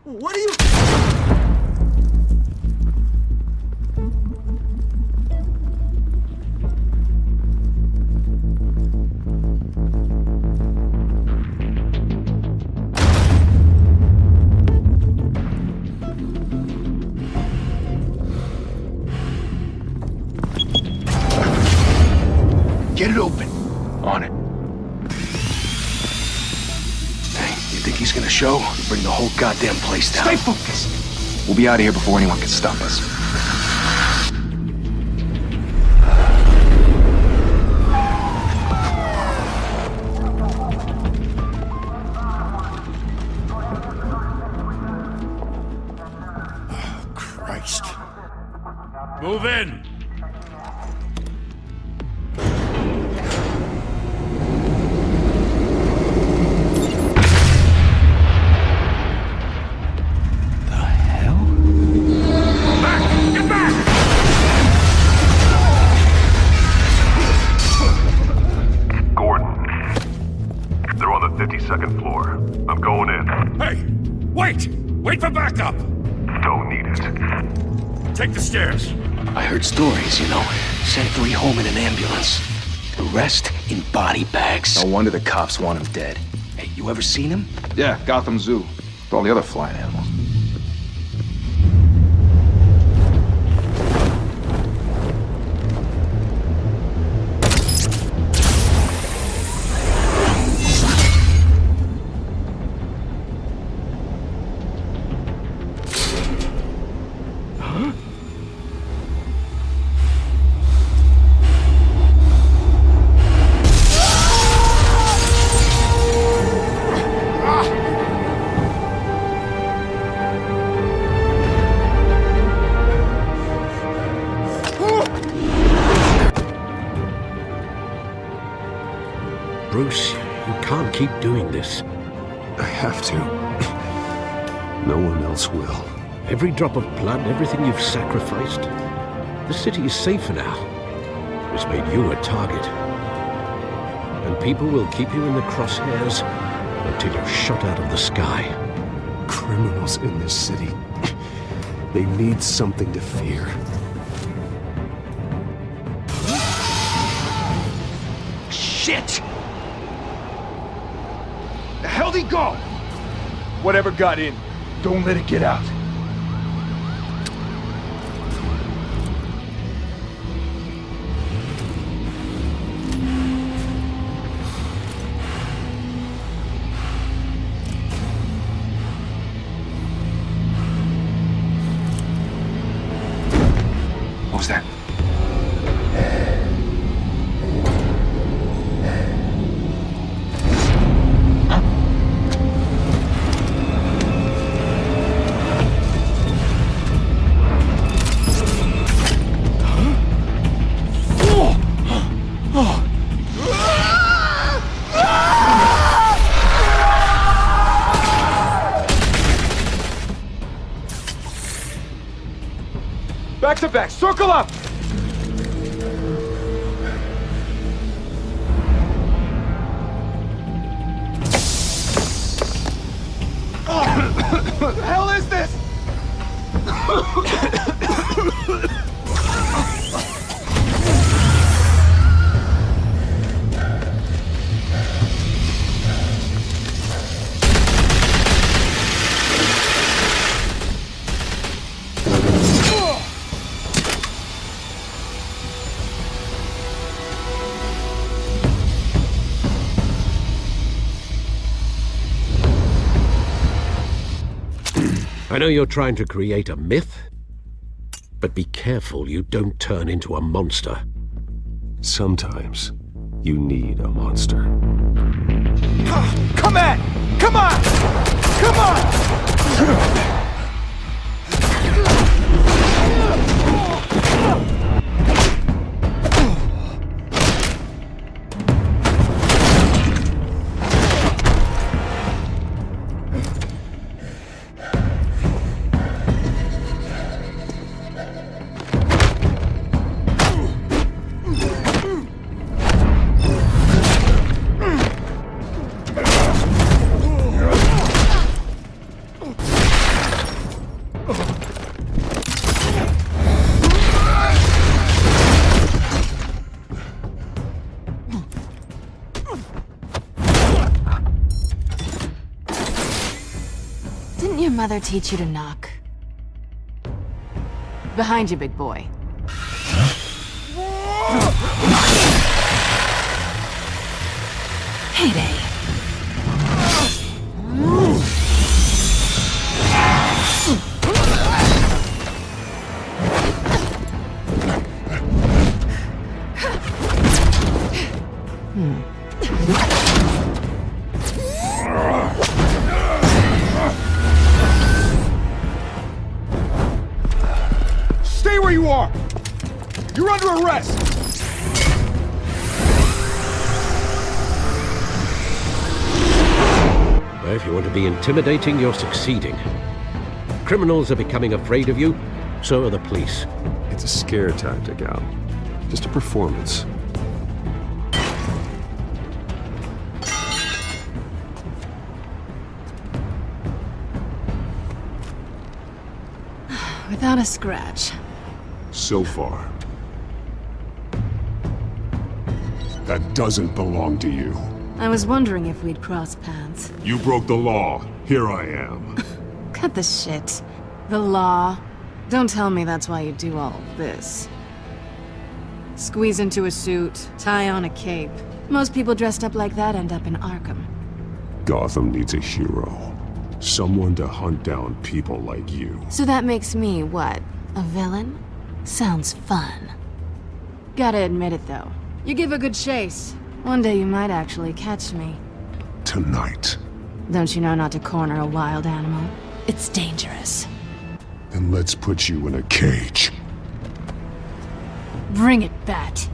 What are you... Get it open. On it. Hey, you think he's gonna show? Bring the whole goddamn place down. Stay focused. We'll be out of here before anyone can stop us. Oh, Christ. Move in. Second floor. I'm going in. Hey! Wait! Wait for backup! Don't need it. Take the stairs. I heard stories, you know. Sent 3 home in an ambulance. The rest in body bags. No wonder the cops want him dead. Hey, you ever seen him? Yeah, Gotham Zoo. With all the other flying animals. Bruce, you can't keep doing this. I have to. No one else will. Every drop of blood, everything you've sacrificed. The city is safer now. It's made you a target. And people will keep you in the crosshairs until you're shot out of the sky. Criminals in this city. They need something to fear. Shit! The hell'd he go? Whatever got in, don't let it get out. What was that? Back to back, circle up! What the hell is this? I know you're trying to create a myth, but be careful you don't turn into a monster. Sometimes you need a monster. Come on! Come on! Come on! your mother teach you to knock? Behind you, big boy. Heyday. Stay where you are! You're under arrest! Well, if you want to be intimidating, you're succeeding. Criminals are becoming afraid of you, so are the police. It's a scare tactic, Al. Just a performance. Without a scratch. So far. That doesn't belong to you. I was wondering if we'd cross paths. You broke the law. Here I am. Cut the shit. The law. Don't tell me that's why you do all this. Squeeze into a suit, tie on a cape. Most people dressed up like that end up in Arkham. Gotham needs a hero. Someone to hunt down people like you. So that makes me, what, a villain? Sounds fun. Gotta admit it, though. You give a good chase. One day you might actually catch me. Tonight. Don't you know not to corner a wild animal? It's dangerous. Then let's put you in a cage. Bring it, Bat.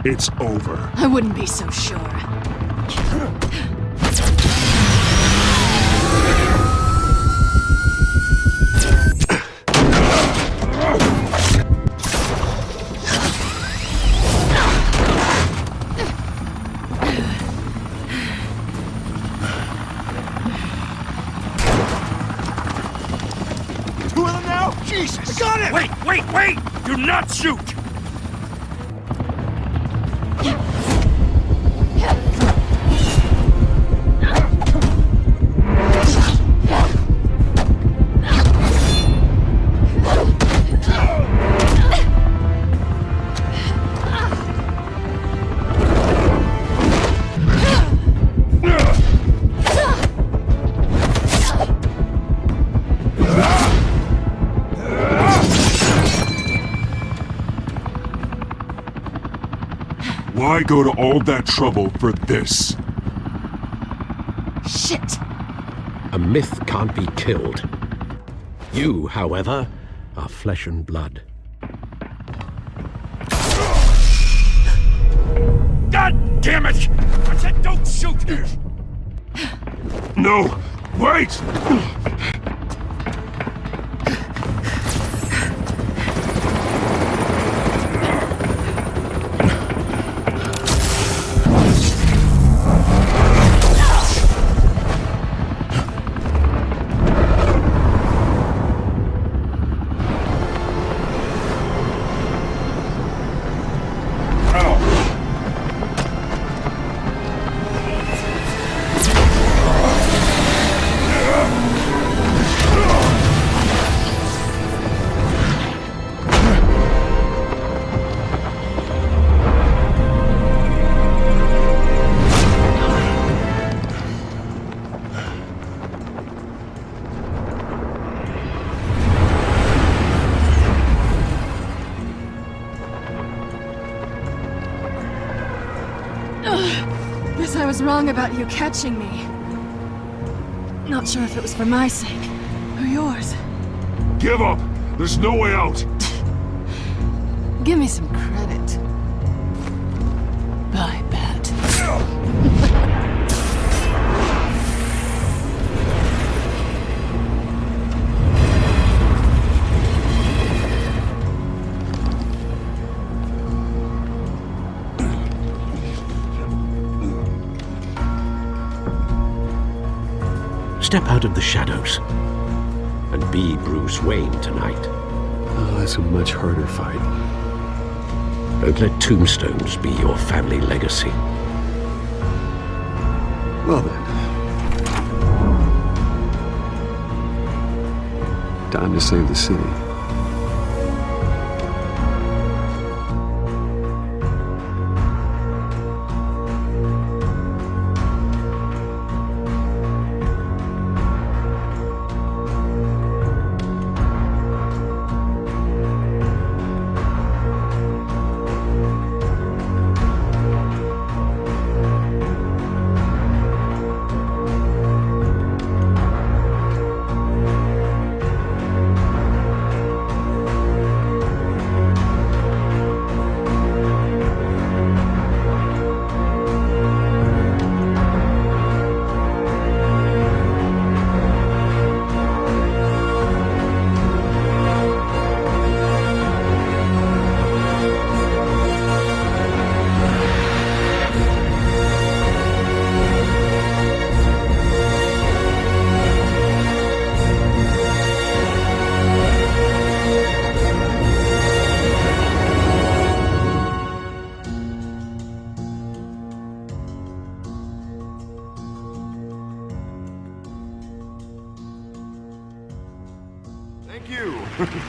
It's over. I wouldn't be so sure. Two of them now? Jesus! I got it! Wait! Do not shoot! Why go to all that trouble for this? Shit! A myth can't be killed. You, however, are flesh and blood. God damn it! I said don't shoot! No! Wait! was wrong about you catching me. Not sure if it was for my sake or yours. Give up! There's no way out! Give me some credit. Bye, Bat. Step out of the shadows and be Bruce Wayne tonight. Oh, that's a much harder fight. Don't let tombstones be your family legacy. Well then. Time to save the city.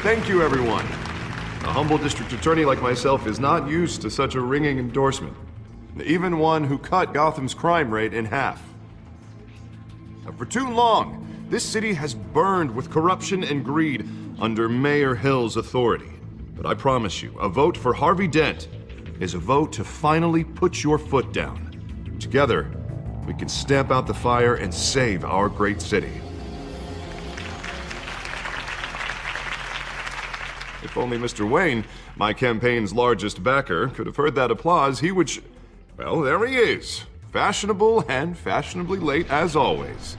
Thank you, everyone. A humble district attorney like myself is not used to such a ringing endorsement. Even one who cut Gotham's crime rate in half. For too long, this city has burned with corruption and greed under Mayor Hill's authority. But I promise you, a vote for Harvey Dent is a vote to finally put your foot down. Together, we can stamp out the fire and save our great city. If only Mr. Wayne, my campaign's largest backer, could have heard that applause, he would well, there he is. Fashionable and fashionably late as always.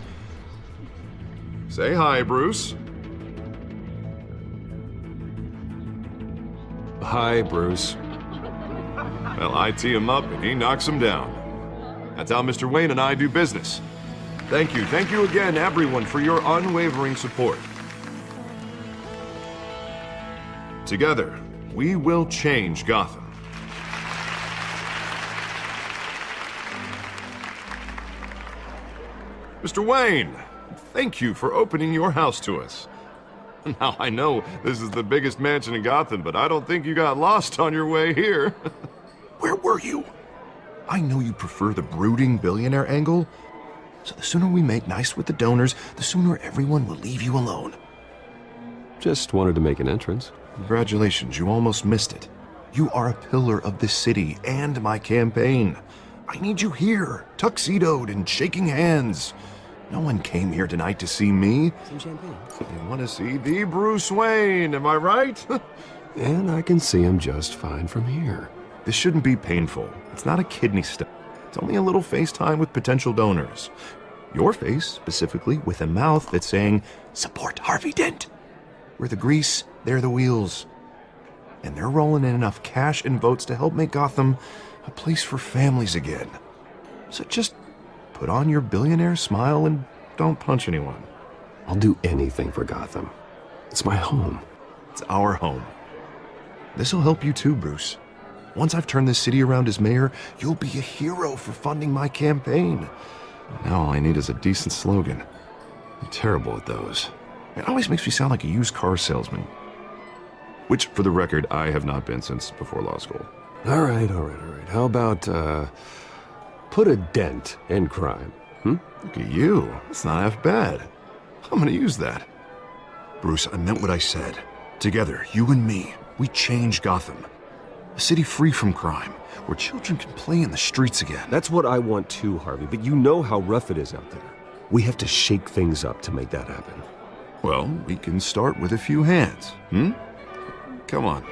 Say hi, Bruce. Hi, Bruce. Well, I tee him up and he knocks him down. That's how Mr. Wayne and I do business. Thank you again, everyone, for your unwavering support. Together, we will change Gotham. Mr. Wayne, thank you for opening your house to us. Now, I know this is the biggest mansion in Gotham, but I don't think you got lost on your way here. Where were you? I know you prefer the brooding billionaire angle, so the sooner we make nice with the donors, the sooner everyone will leave you alone. Just wanted to make an entrance. Congratulations, you almost missed it. You are a pillar of this city and my campaign. I need you here, tuxedoed and shaking hands. No one came here tonight to see me. Some champagne. They want to see the Bruce Wayne, am I right? And I can see him just fine from here. This shouldn't be painful. It's not a kidney stone. It's only a little FaceTime with potential donors. Your face, specifically, with a mouth that's saying, support Harvey Dent. We're the grease, they're the wheels. And they're rolling in enough cash and votes to help make Gotham a place for families again. So just put on your billionaire smile and don't punch anyone. I'll do anything for Gotham. It's my home. It's our home. This'll help you too, Bruce. Once I've turned this city around as mayor, you'll be a hero for funding my campaign. Now all I need is a decent slogan. I'm terrible at those. It always makes me sound like a used car salesman. Which, for the record, I have not been since before law school. All right. How about, put a dent in crime, Look at you. That's not half bad. I'm gonna use that. Bruce, I meant what I said. Together, you and me, we change Gotham. A city free from crime, where children can play in the streets again. That's what I want too, Harvey, but you know how rough it is out there. We have to shake things up to make that happen. Well, we can start with a few hands, hmm? Come on.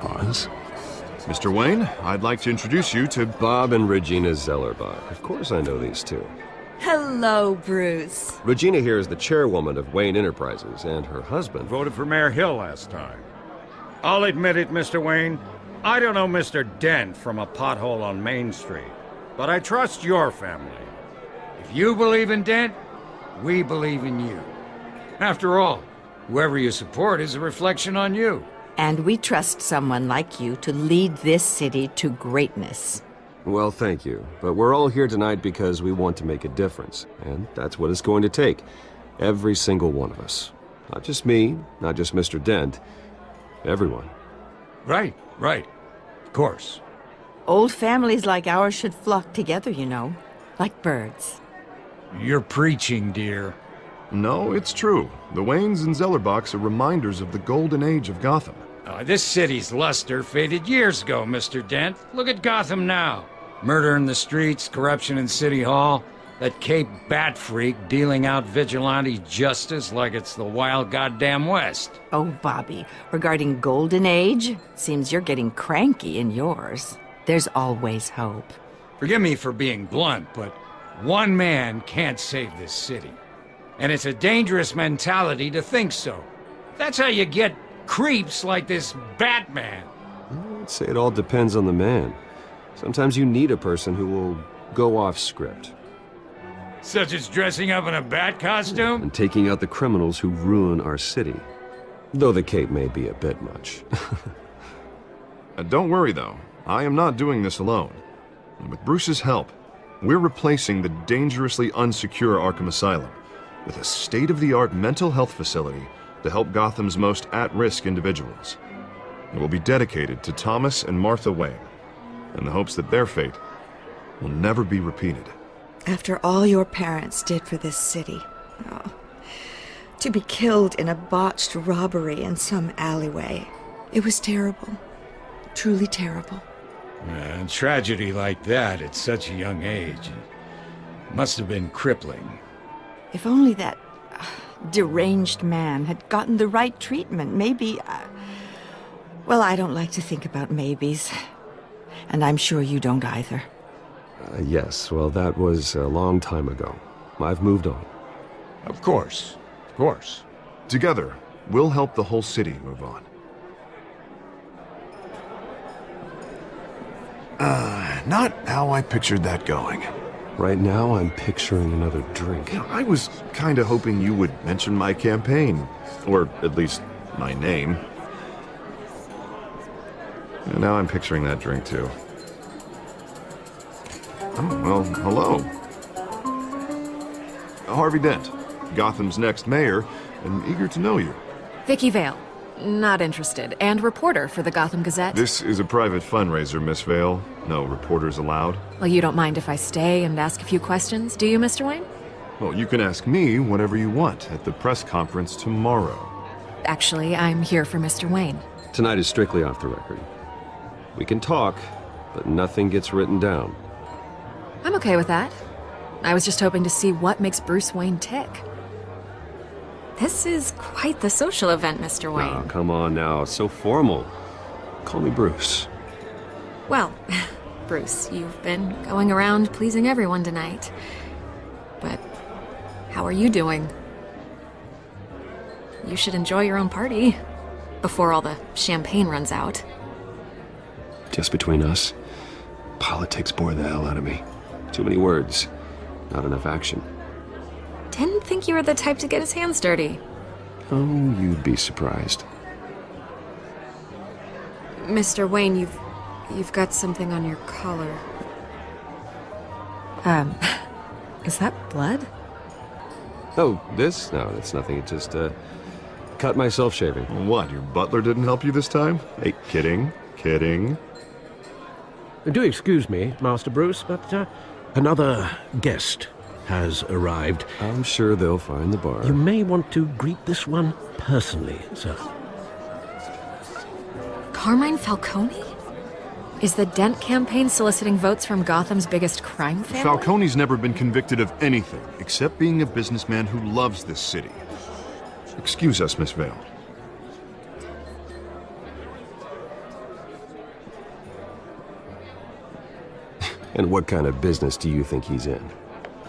Oz? Mr. Wayne, I'd like to introduce you to... Bob and Regina Zellerbach. Of course I know these two. Hello, Bruce. Regina here is the chairwoman of Wayne Enterprises, and her husband... Voted for Mayor Hill last time. I'll admit it, Mr. Wayne. I don't know Mr. Dent from a pothole on Main Street, but I trust your family. If you believe in Dent, we believe in you. After all, whoever you support is a reflection on you. And we trust someone like you to lead this city to greatness. Well, thank you. But we're all here tonight because we want to make a difference. And that's what it's going to take. Every single one of us. Not just me, not just Mr. Dent. Everyone. Right. Of course. Old families like ours should flock together, you know. Like birds. You're preaching, dear. No, it's true. The Waynes and Zellerbachs are reminders of the golden age of Gotham. This city's luster faded years ago, Mr. Dent. Look at Gotham now. Murder in the streets, corruption in City Hall, that Cape Bat freak dealing out vigilante justice like it's the wild goddamn West. Oh, Bobby, regarding Golden Age, seems you're getting cranky in yours. There's always hope. Forgive me for being blunt, but one man can't save this city. And it's a dangerous mentality to think so. That's how you get creeps like this Batman. I'd say it all depends on the man. Sometimes you need a person who will go off script. Such as dressing up in a bat costume? And taking out the criminals who ruin our city. Though the cape may be a bit much. Don't worry, though. I am not doing this alone. And with Bruce's help, we're replacing the dangerously unsecure Arkham Asylum with a state-of-the-art mental health facility to help Gotham's most at-risk individuals. It will be dedicated to Thomas and Martha Wayne, in the hopes that their fate will never be repeated. After all your parents did for this city, to be killed in a botched robbery in some alleyway, it was terrible. Truly terrible. A tragedy like that at such a young age must have been crippling. If only that deranged man had gotten the right treatment, maybe... well, I don't like to think about maybes. And I'm sure you don't either. Yes, well, that was a long time ago. I've moved on. Of course. Together, we'll help the whole city move on. Not how I pictured that going. Right now, I'm picturing another drink. I was kinda hoping you would mention my campaign. Or at least, my name. And now I'm picturing that drink, too. Oh, well, hello. Harvey Dent, Gotham's next mayor, and eager to know you. Vicky Vale. Not interested. And reporter for the Gotham Gazette. This is a private fundraiser, Miss Vale. No reporters allowed. Well, you don't mind if I stay and ask a few questions, do you, Mr. Wayne? Well, you can ask me whatever you want at the press conference tomorrow. Actually, I'm here for Mr. Wayne. Tonight is strictly off the record. We can talk, but nothing gets written down. I'm okay with that. I was just hoping to see what makes Bruce Wayne tick. This is quite the social event, Mr. Wayne. Oh, come on now. So formal. Call me Bruce. Well, Bruce, you've been going around pleasing everyone tonight. But how are you doing? You should enjoy your own party before all the champagne runs out. Just between us, politics bore the hell out of me. Too many words, not enough action. Didn't think you were the type to get his hands dirty. Oh, you'd be surprised. Mr. Wayne, you've got something on your collar. Is that blood? Oh, this? No, that's nothing. It just, cut myself shaving. What, your butler didn't help you this time? Hey, kidding, kidding. Do excuse me, Master Bruce, but another guest has arrived. I'm sure they'll find the bar. You may want to greet this one personally, sir. Carmine Falcone? Is the Dent campaign soliciting votes from Gotham's biggest crime family? Falcone's never been convicted of anything, except being a businessman who loves this city. Excuse us, Miss Vale. And what kind of business do you think he's in?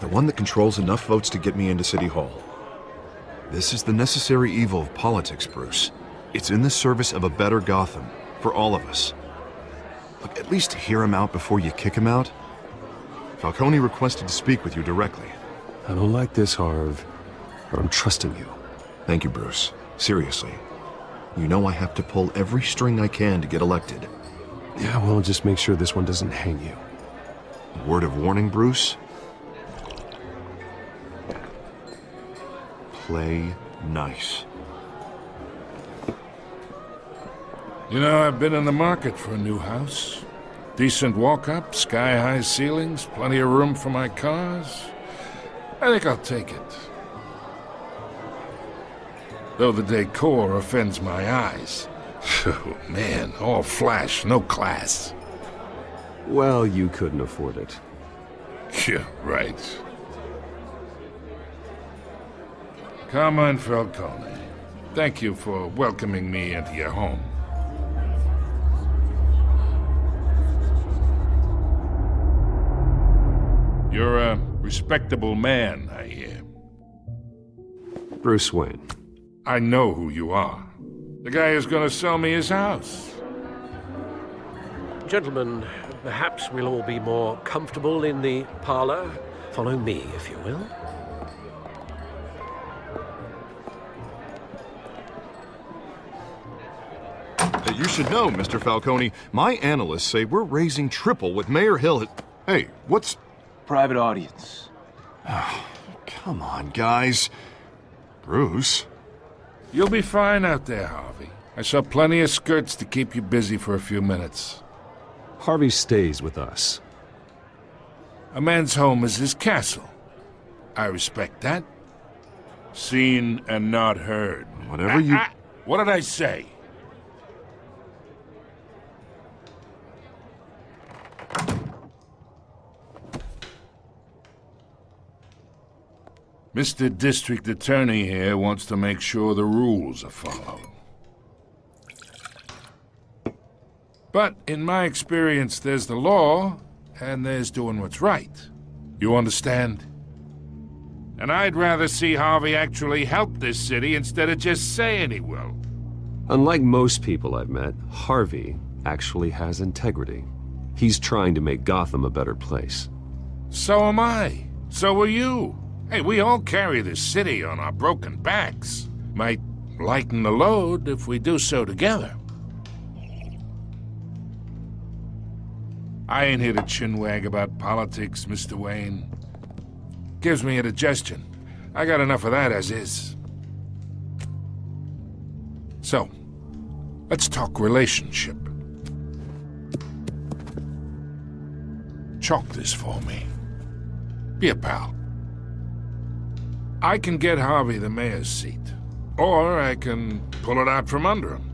The one that controls enough votes to get me into City Hall. This is the necessary evil of politics, Bruce. It's in the service of a better Gotham, for all of us. Look, at least hear him out before you kick him out. Falcone requested to speak with you directly. I don't like this, Harv, but I'm trusting you. Thank you, Bruce. Seriously. You know I have to pull every string I can to get elected. Yeah, well, just make sure this one doesn't hang you. Word of warning, Bruce? Play nice. You know, I've been in the market for a new house. Decent walk-up, sky-high ceilings, plenty of room for my cars. I think I'll take it. Though the decor offends my eyes. Oh, man, all flash, no class. Well, you couldn't afford it. Yeah, right. Carmine Falcone, thank you for welcoming me into your home. You're a respectable man, I hear. Bruce Wayne. I know who you are. The guy who's gonna sell me his house. Gentlemen, perhaps we'll all be more comfortable in the parlor. Follow me, if you will. You should know, Mr. Falcone, my analysts say we're raising triple what Mayor Hill. Hey, what's... Private audience. Come on, guys. Bruce? You'll be fine out there, Harvey. I saw plenty of skirts to keep you busy for a few minutes. Harvey stays with us. A man's home is his castle. I respect that. Seen and not heard. Whatever you... What did I say? Mr. District Attorney here wants to make sure the rules are followed. But in my experience, there's the law, and there's doing what's right. You understand? And I'd rather see Harvey actually help this city instead of just saying he will. Unlike most people I've met, Harvey actually has integrity. He's trying to make Gotham a better place. So am I. So are you. Hey, we all carry this city on our broken backs. Might lighten the load if we do so together. I ain't here to chinwag about politics, Mr. Wayne. Gives me indigestion. I got enough of that as is. So, let's talk relationship. Chalk this for me. Be a pal. I can get Harvey the mayor's seat, or I can pull it out from under him.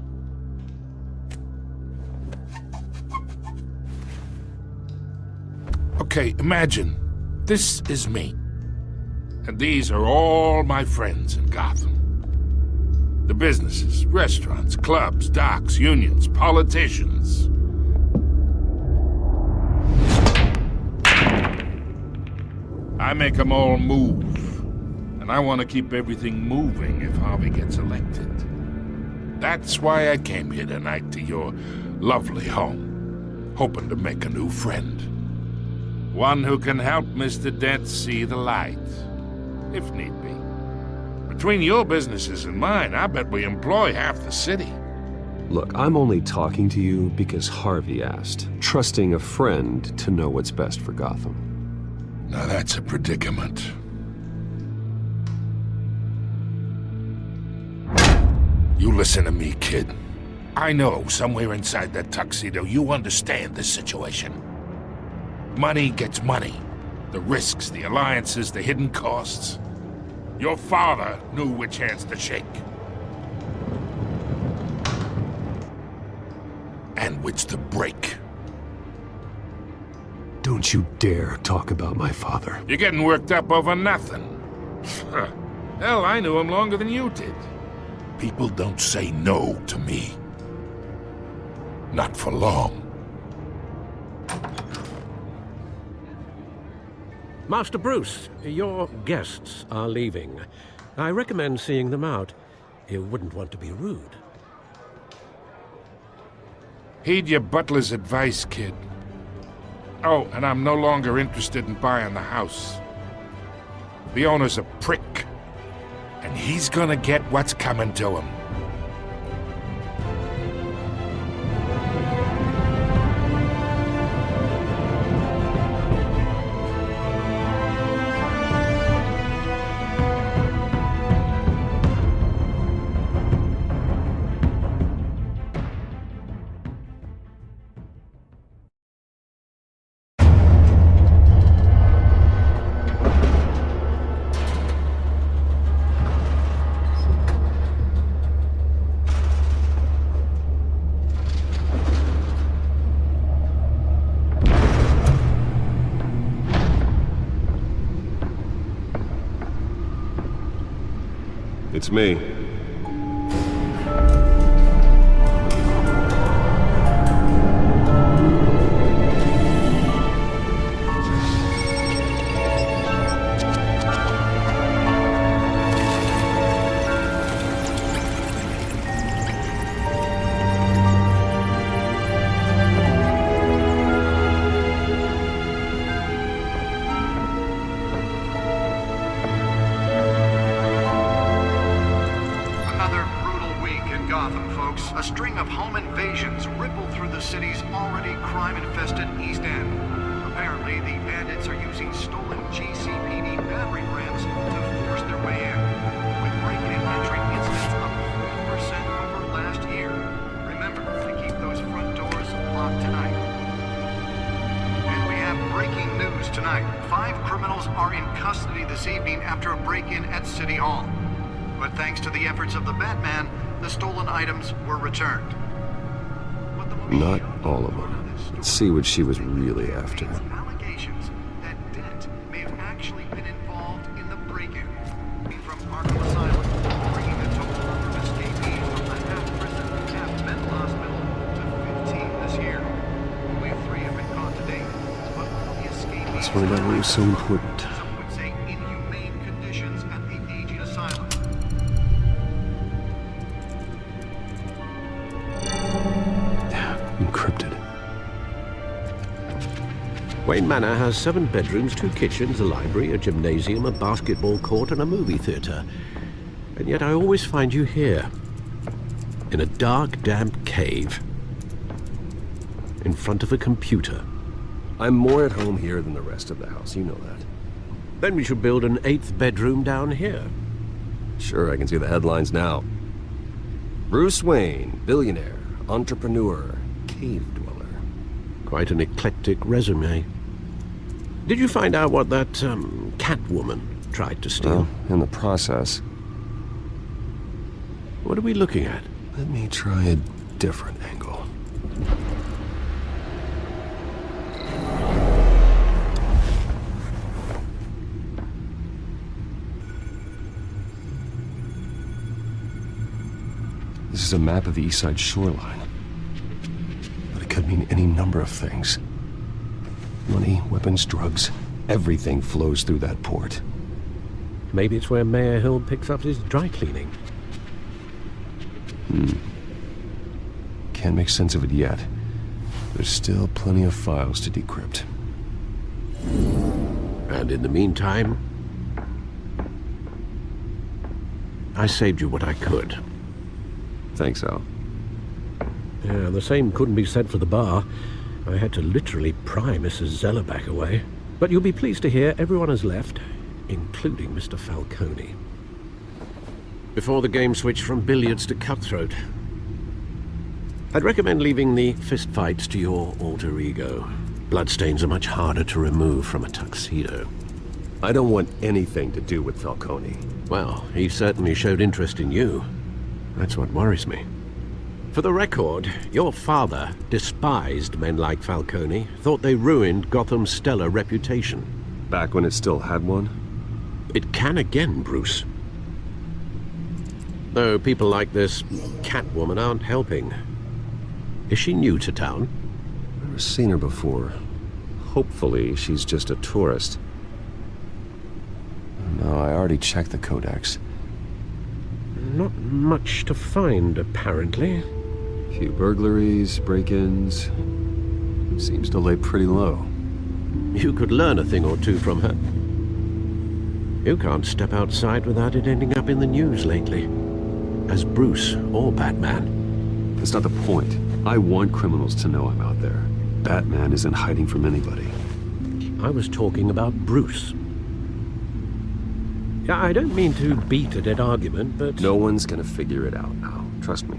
Okay, imagine, this is me. And these are all my friends in Gotham. The businesses, restaurants, clubs, docks, unions, politicians. I make them all move. And I want to keep everything moving if Harvey gets elected. That's why I came here tonight to your lovely home, hoping to make a new friend. One who can help Mr. Dent see the light, if need be. Between your businesses and mine, I bet we employ half the city. Look, I'm only talking to you because Harvey asked, trusting a friend to know what's best for Gotham. Now that's a predicament. You listen to me, kid. I know somewhere inside that tuxedo you understand this situation. Money gets money. The risks, the alliances, the hidden costs. Your father knew which hands to shake. And which to break. Don't you dare talk about my father. You're getting worked up over nothing. Hell, I knew him longer than you did. People don't say no to me. Not for long. Master Bruce, your guests are leaving. I recommend seeing them out. You wouldn't want to be rude. Heed your butler's advice, kid. Oh, and I'm no longer interested in buying the house. The owner's a prick, and he's gonna get what's coming to him. It's me. Gotham, folks. A string of home invasions rippled through the city's already crime-infested East End. Apparently, the bandits are using stolen GCPD battering rams to force their way in, with break-in and entry incidents up 4% over last year. Remember to keep those front doors locked tonight. And we have breaking news tonight. 5 criminals are in custody this evening after a break-in at City Hall. But thanks to the efforts of the Batman, the stolen items were returned. Not all of them. Let's see what she was really after. Allegations that Dent may have actually been involved in the break-in. From Arkham Asylum, bringing the total number of escapees from the half-prison, half-mental hospital to 15 this year. Only 3 have been caught to date, but all the escapees... Let's find out what was so important. Some would say inhumane conditions at the aging asylum. Encrypted. Wayne Manor has 7 bedrooms, 2 kitchens, a library, a gymnasium, a basketball court, and a movie theater. And yet I always find you here, in a dark, damp cave, in front of a computer. I'm more at home here than the rest of the house, you know that. Then we should build an 8th bedroom down here. Sure, I can see the headlines now. Bruce Wayne, billionaire, entrepreneur, cave dweller. Quite an eclectic resume. Did you find out what that, Catwoman tried to steal? Well, in the process. What are we looking at? Let me try a different angle. This is a map of the East Side shoreline. But it could mean any number of things. Money, weapons, drugs, everything flows through that port. Maybe it's where Mayor Hill picks up his dry cleaning. Can't make sense of it yet. There's still plenty of files to decrypt. And in the meantime, I saved you what I could. Thanks, Al. Yeah, the same couldn't be said for the bar. I had to literally pry Mrs. Zellerback away. But you'll be pleased to hear everyone has left, including Mr. Falcone. before the game switched from billiards to cutthroat. I'd recommend leaving the fistfights to your alter ego. Bloodstains are much harder to remove from a tuxedo. I don't want anything to do with Falcone. Well, he certainly showed interest in you. That's what worries me. For the record, your father despised men like Falcone, thought they ruined Gotham's stellar reputation. Back when it still had one? It can again, Bruce. Though people like this Catwoman aren't helping. Is she new to town? Never seen her before. Hopefully, she's just a tourist. No, I already checked the codex. Not much to find, apparently. Few burglaries, break-ins. Seems to lay pretty low. You could learn a thing or two from her. You can't step outside without it ending up in the news lately. As Bruce or Batman. That's not the point. I want criminals to know I'm out there. Batman isn't hiding from anybody. I was talking about Bruce. Yeah, I don't mean to beat a dead argument, but... No one's gonna figure it out now. Trust me.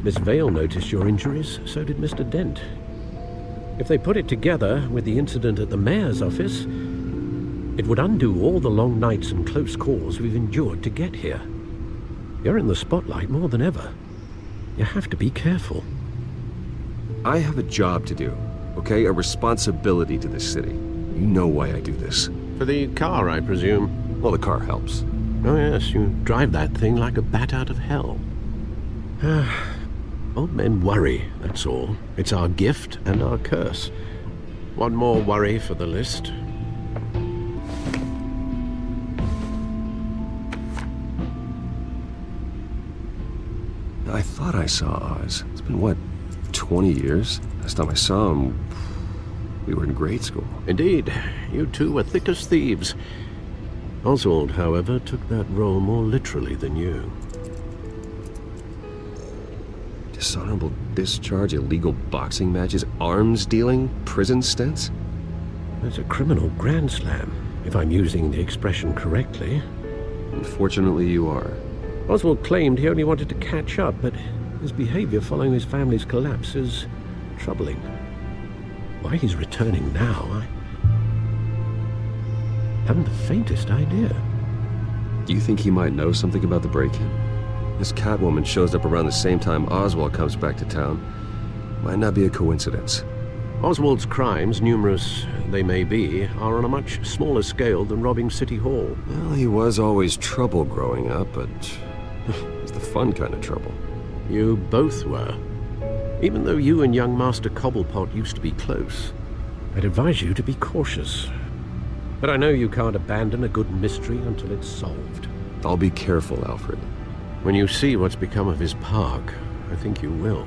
Miss Vale noticed your injuries, so did Mr. Dent. If they put it together with the incident at the mayor's office, it would undo all the long nights and close calls we've endured to get here. You're in the spotlight more than ever. You have to be careful. I have a job to do, okay? A responsibility to this city. You know why I do this. For the car, I presume? Well, the car helps. Oh yes, you drive that thing like a bat out of hell. Old men worry, that's all. It's our gift and our curse. One more worry for the list. I thought I saw Oz. It's been, what, 20 years? Last time I saw him, we were in grade school. Indeed. You two were thick as thieves. Oswald, however, took that role more literally than you. Dishonorable discharge, illegal boxing matches, arms dealing, prison stints? That's a criminal grand slam, if I'm using the expression correctly. Unfortunately, you are. Oswald claimed he only wanted to catch up, but his behavior following his family's collapse is troubling. Why he's returning now, I haven't the faintest idea. Do you think he might know something about the break-in? This Catwoman shows up around the same time Oswald comes back to town. Might not be a coincidence. Oswald's crimes, numerous they may be, are on a much smaller scale than robbing City Hall. Well, he was always trouble growing up, but it's the fun kind of trouble. You both were. Even though you and young Master Cobblepot used to be close, I'd advise you to be cautious. But I know you can't abandon a good mystery until it's solved. I'll be careful, Alfred. When you see what's become of his park, I think you will.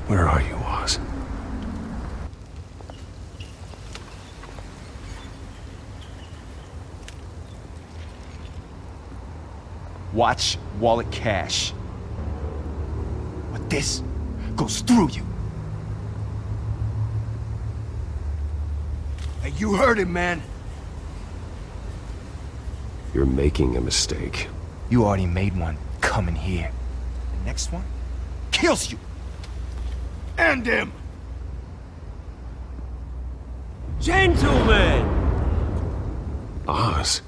Where are you, Oz? Watch wallet cash. But this goes through you. Hey, you heard him, man. You're making a mistake. You already made one coming here. The next one kills you. And him. Gentlemen! Oz.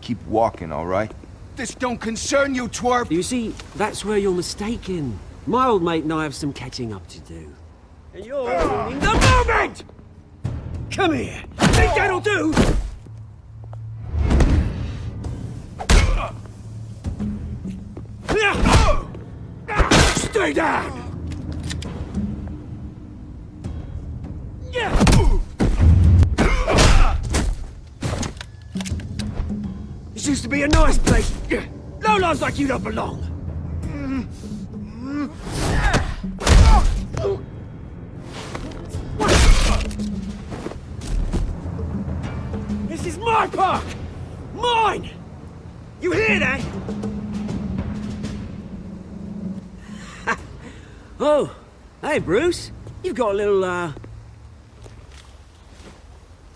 Keep walking, all right? This don't concern you, twerp! You see, that's where you're mistaken. My old mate and I have some catching up to do. And you're ruining the moment! Come here! Think that'll do? Stay down! This used to be a nice place. Lowlifes like you don't belong. park! Mine! You hear that? Oh, hey, Bruce. You've got a little,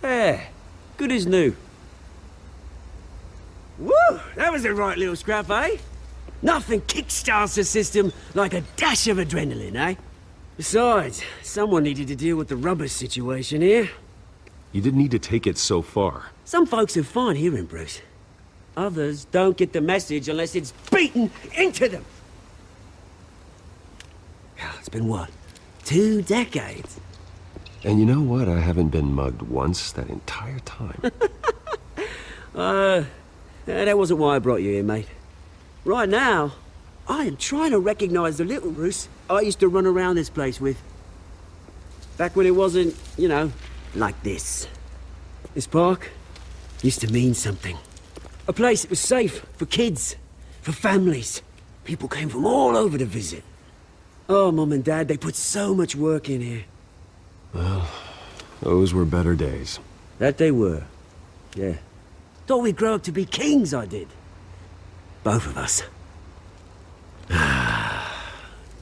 There. Good as new. Woo! That was a right little scrap, eh? Nothing kickstarts the system like a dash of adrenaline, eh? Besides, someone needed to deal with the rubber situation here. You didn't need to take it so far. Some folks are fine hearing, Bruce. Others don't get the message unless it's beaten into them. It's been what? 2 decades? And you know what? I haven't been mugged once that entire time. That wasn't why I brought you here, mate. Right now, I am trying to recognize the little Bruce I used to run around this place with. Back when it wasn't, you know, like this. This park used to mean something. A place that was safe for kids, for families. People came from all over to visit. Oh, Mum and Dad, they put so much work in here. Well, those were better days. That they were. Yeah. Thought we'd grow up to be kings, I did. Both of us.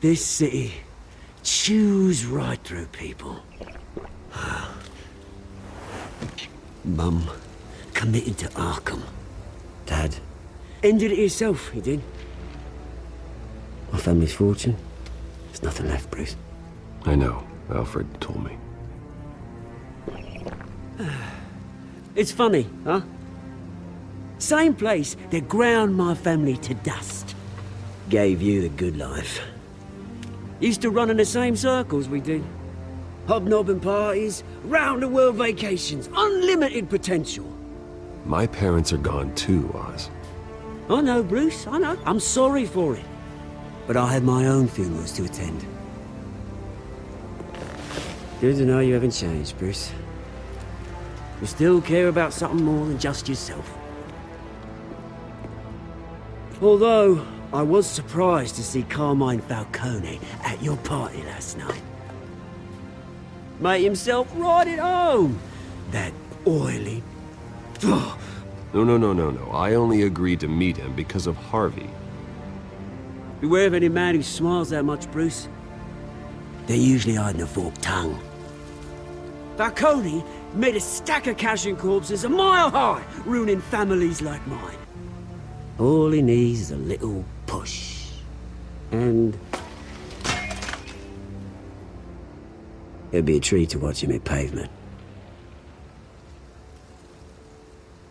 This city chews right through people. Mum committed to Arkham. Dad ended it himself, he did. My family's fortune. There's nothing left, Bruce. I know. Alfred told me. It's funny, huh? Same place that ground my family to dust. Gave you the good life. Used to run in the same circles we did. Hobnobbing parties, round-the-world vacations, unlimited potential. My parents are gone too, Oz. I know, Bruce, I know. I'm sorry for it. But I had my own funerals to attend. Good to know you haven't changed, Bruce. You still care about something more than just yourself. Although, I was surprised to see Carmine Falcone at your party last night. Made himself right at home. That oily... No. I only agreed to meet him because of Harvey. Beware of any man who smiles that much, Bruce. They're usually hiding a forked tongue. Falcone made a stack of cash and corpses a mile high, ruining families like mine. All he needs is a little push. And... it'd be a treat to watch him hit pavement.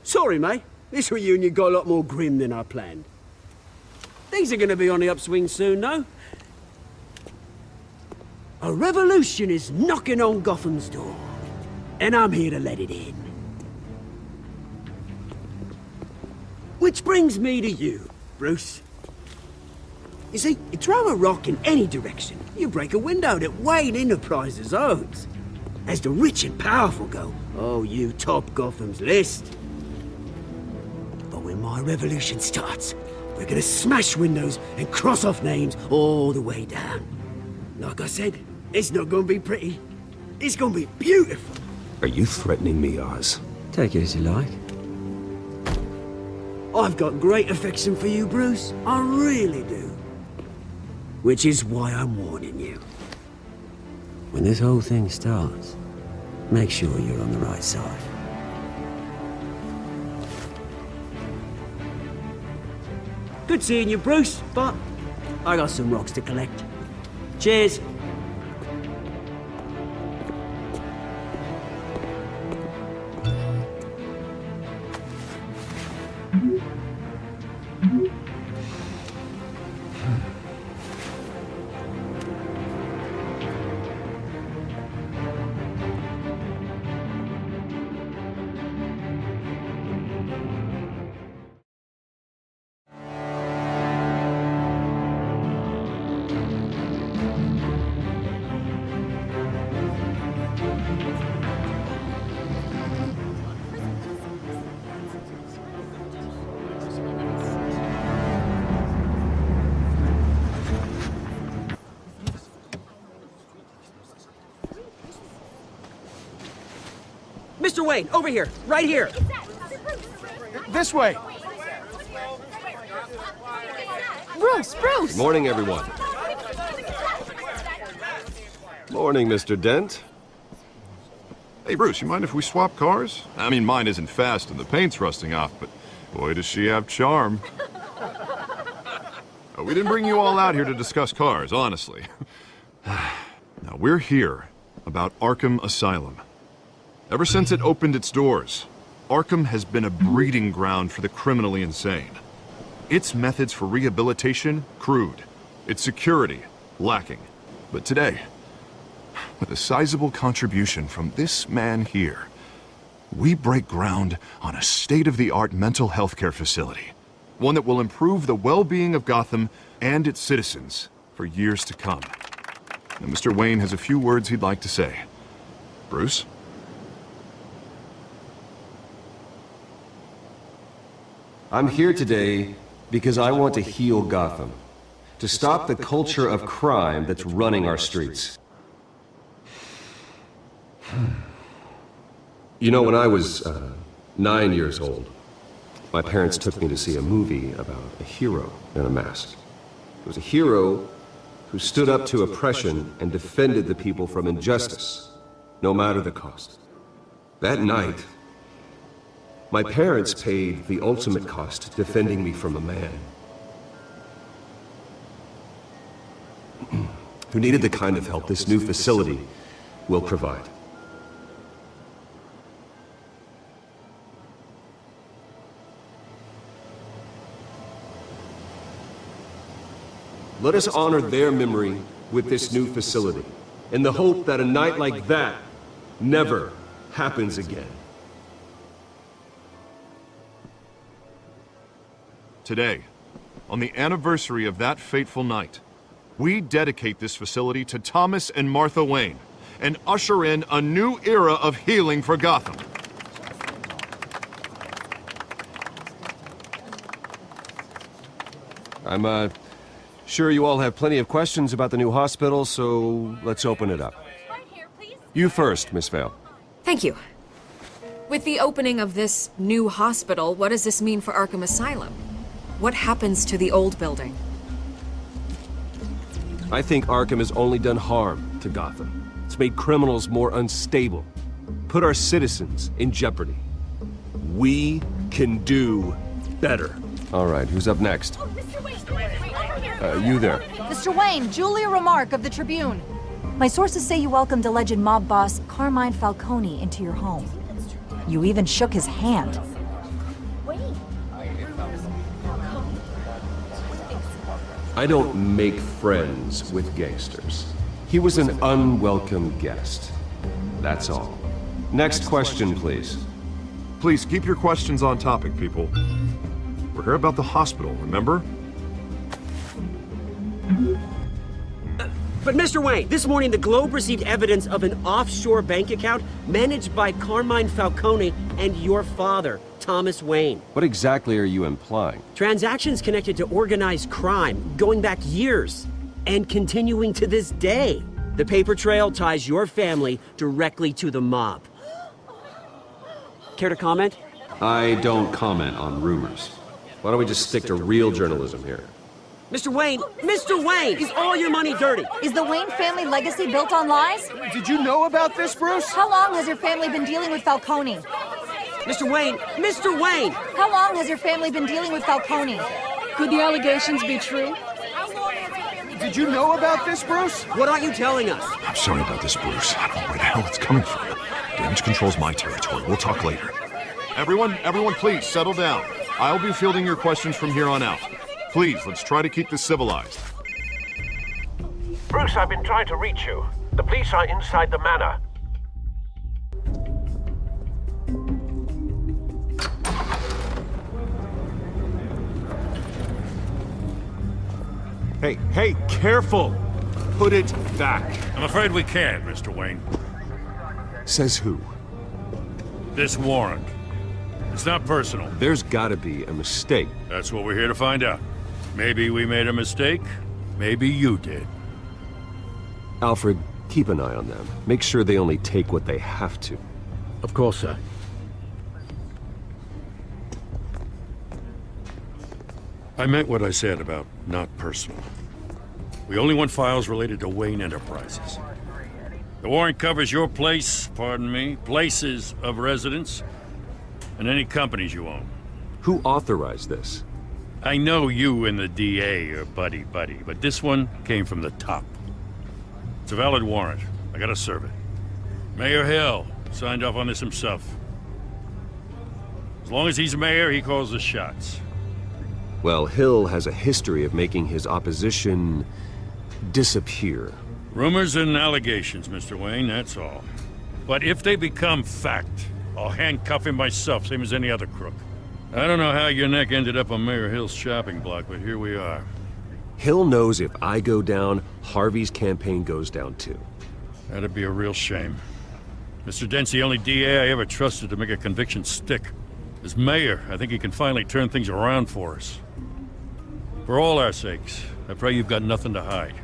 Sorry, mate. This reunion got a lot more grim than I planned. Things are gonna be on the upswing soon, though. A revolution is knocking on Gotham's door. And I'm here to let it in. Which brings me to you, Bruce. You see, you throw a rock in any direction, you break a window that Wayne Enterprises owns. As the rich and powerful go, oh, you top Gotham's list. But when my revolution starts, we're gonna smash windows and cross off names all the way down. Like I said, it's not gonna be pretty. It's gonna be beautiful. Are you threatening me, Oz? Take it as you like. I've got great affection for you, Bruce. I really do. Which is why I'm warning you. When this whole thing starts, make sure you're on the right side. Good seeing you, Bruce, but I got some rocks to collect. Cheers. Mr. Wayne, over here, right here. This way! Bruce! Good morning, everyone. Morning, Mr. Dent. Hey, Bruce, you mind if we swap cars? I mean, mine isn't fast and the paint's rusting off, but boy, does she have charm. We didn't bring you all out here to discuss cars, honestly. Now, we're here about Arkham Asylum. Ever since it opened its doors, Arkham has been a breeding ground for the criminally insane. Its methods for rehabilitation, crude. Its security, lacking. But today, with a sizable contribution from this man here, we break ground on a state-of-the-art mental health care facility. One that will improve the well-being of Gotham and its citizens for years to come. Now, Mr. Wayne has a few words he'd like to say. Bruce? I'm here today because I want to heal Gotham. To stop the culture of crime that's running our streets. You know, when I was 9 years old, my parents took me to see a movie about a hero in a mask. It was a hero who stood up to oppression and defended the people from injustice, no matter the cost. That night, my parents paid the ultimate cost defending me from a man who needed the kind of help this new facility will provide. Let us honor their memory with this new facility, in the hope that a night like that never happens again. Today, on the anniversary of that fateful night, we dedicate this facility to Thomas and Martha Wayne and usher in a new era of healing for Gotham. I'm sure you all have plenty of questions about the new hospital, so let's open it up. You first, Miss Vale. Thank you. With the opening of this new hospital, what does this mean for Arkham Asylum? What happens to the old building? I think Arkham has only done harm to Gotham. It's made criminals more unstable, put our citizens in jeopardy. We can do better. All right, who's up next? You there. Mr. Wayne, Julia Remark of the Tribune. My sources say you welcomed alleged mob boss Carmine Falcone into your home. You even shook his hand. I don't make friends with gangsters. He was an unwelcome guest. That's all. Next question, please. Please keep your questions on topic, people. We're here about the hospital, remember? But Mr. Wayne, this morning the Globe received evidence of an offshore bank account managed by Carmine Falcone and your father, Thomas Wayne. What exactly are you implying? Transactions connected to organized crime going back years and continuing to this day. The paper trail ties your family directly to the mob. Care to comment? I don't comment on rumors. Why don't we just stick to real journalism here? Mr. Wayne, is all your money dirty? Is the Wayne family legacy built on lies? Did you know about this, Bruce? How long has your family been dealing with Falcone? Mr. Wayne! How long has your family been dealing with Falcone? Could the allegations be true? Did you know about this, Bruce? What aren't you telling us? I'm sorry about this, Bruce. I don't know where the hell it's coming from. Damage control's my territory. We'll talk later. Everyone, please settle down. I'll be fielding your questions from here on out. Please, let's try to keep this civilized. Bruce, I've been trying to reach you. The police are inside the manor. Hey, careful! Put it back. I'm afraid we can't, Mr. Wayne. Says who? This warrant. It's not personal. There's gotta be a mistake. That's what we're here to find out. Maybe we made a mistake. Maybe you did. Alfred, keep an eye on them. Make sure they only take what they have to. Of course, sir. I meant what I said about not personal. We only want files related to Wayne Enterprises. The warrant covers your place, pardon me, places of residence, and any companies you own. Who authorized this? I know you and the DA are buddy-buddy, but this one came from the top. It's a valid warrant. I gotta serve it. Mayor Hill signed off on this himself. As long as he's mayor, he calls the shots. Well, Hill has a history of making his opposition disappear. Rumors and allegations, Mr. Wayne, that's all. But if they become fact, I'll handcuff him myself, same as any other crook. I don't know how your neck ended up on Mayor Hill's shopping block, but here we are. Hill knows if I go down, Harvey's campaign goes down too. That'd be a real shame. Mr. Dent's the only DA I ever trusted to make a conviction stick. As mayor, I think he can finally turn things around for us. For all our sakes, I pray you've got nothing to hide.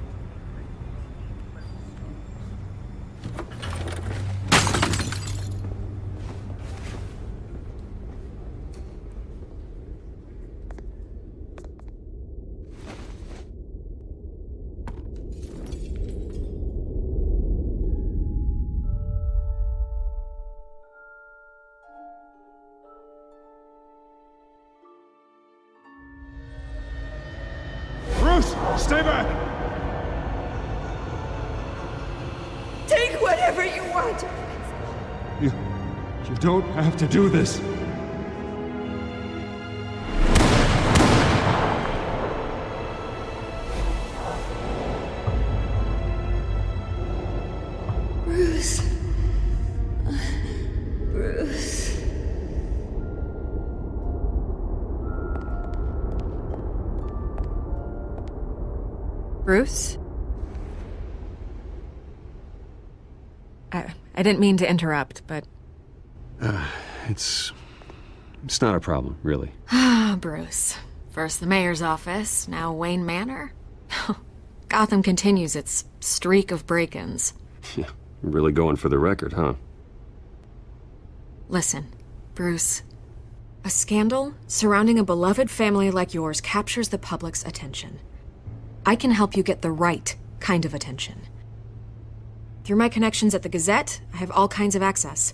Stay back! Take whatever you want. You don't have to do this. Bruce. Bruce. Bruce? I didn't mean to interrupt, but... It's not a problem, really. Ah, Bruce. First the mayor's office, now Wayne Manor. Gotham continues its streak of break-ins. Yeah, really going for the record, huh? Listen, Bruce. A scandal surrounding a beloved family like yours captures the public's attention. I can help you get the right kind of attention. Through my connections at the Gazette, I have all kinds of access.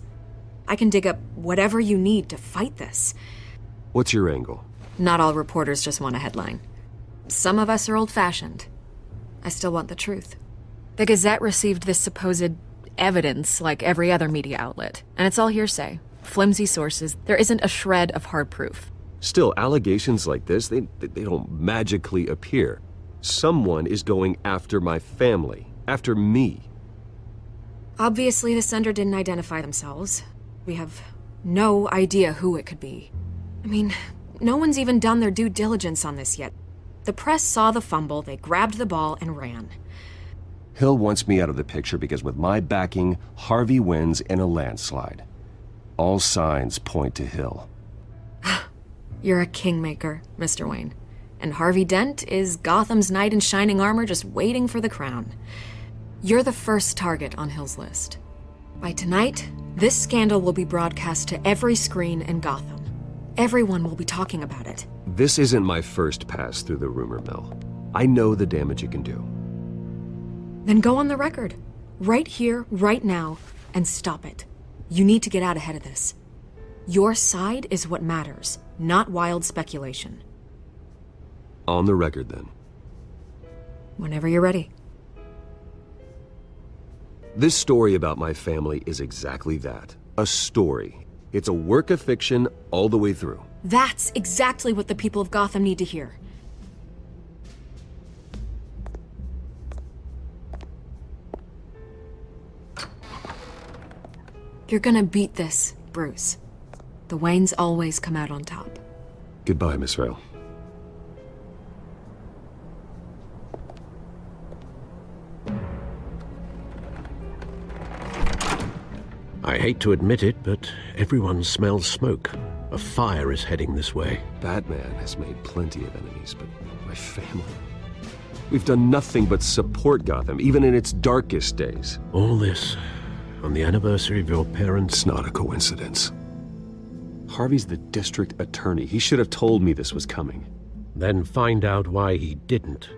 I can dig up whatever you need to fight this. What's your angle? Not all reporters just want a headline. Some of us are old-fashioned. I still want the truth. The Gazette received this supposed evidence like every other media outlet, and it's all hearsay. Flimsy sources. There isn't a shred of hard proof. Still, allegations like this, they don't magically appear. Someone is going after my family, after me. Obviously, the sender didn't identify themselves. We have no idea who it could be. I mean, no one's even done their due diligence on this yet. The press saw the fumble, they grabbed the ball and ran. Hill wants me out of the picture because with my backing, Harvey wins in a landslide. All signs point to Hill. You're a kingmaker, Mr. Wayne. And Harvey Dent is Gotham's knight in shining armor just waiting for the crown. You're the first target on Hill's list. By tonight, this scandal will be broadcast to every screen in Gotham. Everyone will be talking about it. This isn't my first pass through the rumor mill. I know the damage it can do. Then go on the record. Right here, right now, and stop it. You need to get out ahead of this. Your side is what matters, not wild speculation. On the record, then. Whenever you're ready. This story about my family is exactly that. A story. It's a work of fiction all the way through. That's exactly what the people of Gotham need to hear. You're gonna beat this, Bruce. The Waynes always come out on top. Goodbye, Miss Vale. I hate to admit it, but everyone smells smoke. A fire is heading this way. Batman has made plenty of enemies, but my family... We've done nothing but support Gotham, even in its darkest days. All this on the anniversary of your parents'... It's not a coincidence. Harvey's the district attorney. He should have told me this was coming. then find out why he didn't.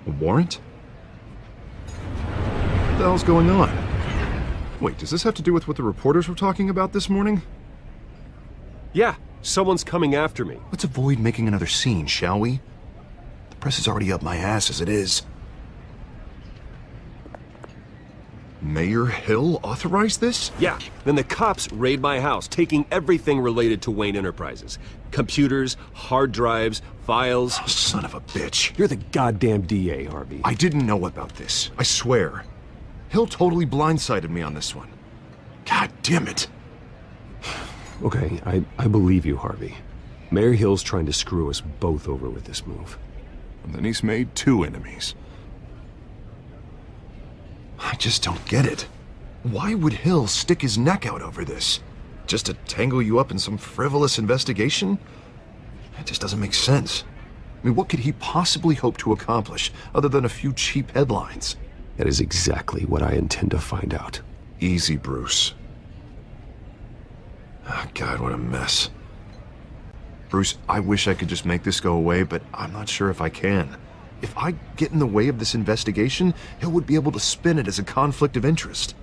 A warrant? What the hell's going on? Wait, does this have to do with what the reporters were talking about this morning? Yeah, someone's coming after me. Let's avoid making another scene, shall we? The press is already up my ass as it is. Mayor Hill authorized this? Yeah, then the cops raid my house, taking everything related to Wayne Enterprises. Computers, hard drives, files. Oh, son of a bitch. You're the goddamn DA, Harvey. I didn't know about this. I swear. Hill totally blindsided me on this one. God damn it. Okay, I believe you, Harvey. Mayor Hill's trying to screw us both over with this move. And then he's made 2 enemies. I just don't get it. Why would Hill stick his neck out over this? Just to tangle you up in some frivolous investigation? It just doesn't make sense. I mean, what could he possibly hope to accomplish other than a few cheap headlines? That is exactly what I intend to find out. Easy, Bruce. Oh, God, what a mess. Bruce, I wish I could just make this go away, but I'm not sure if I can. If I get in the way of this investigation, Hill would be able to spin it as a conflict of interest.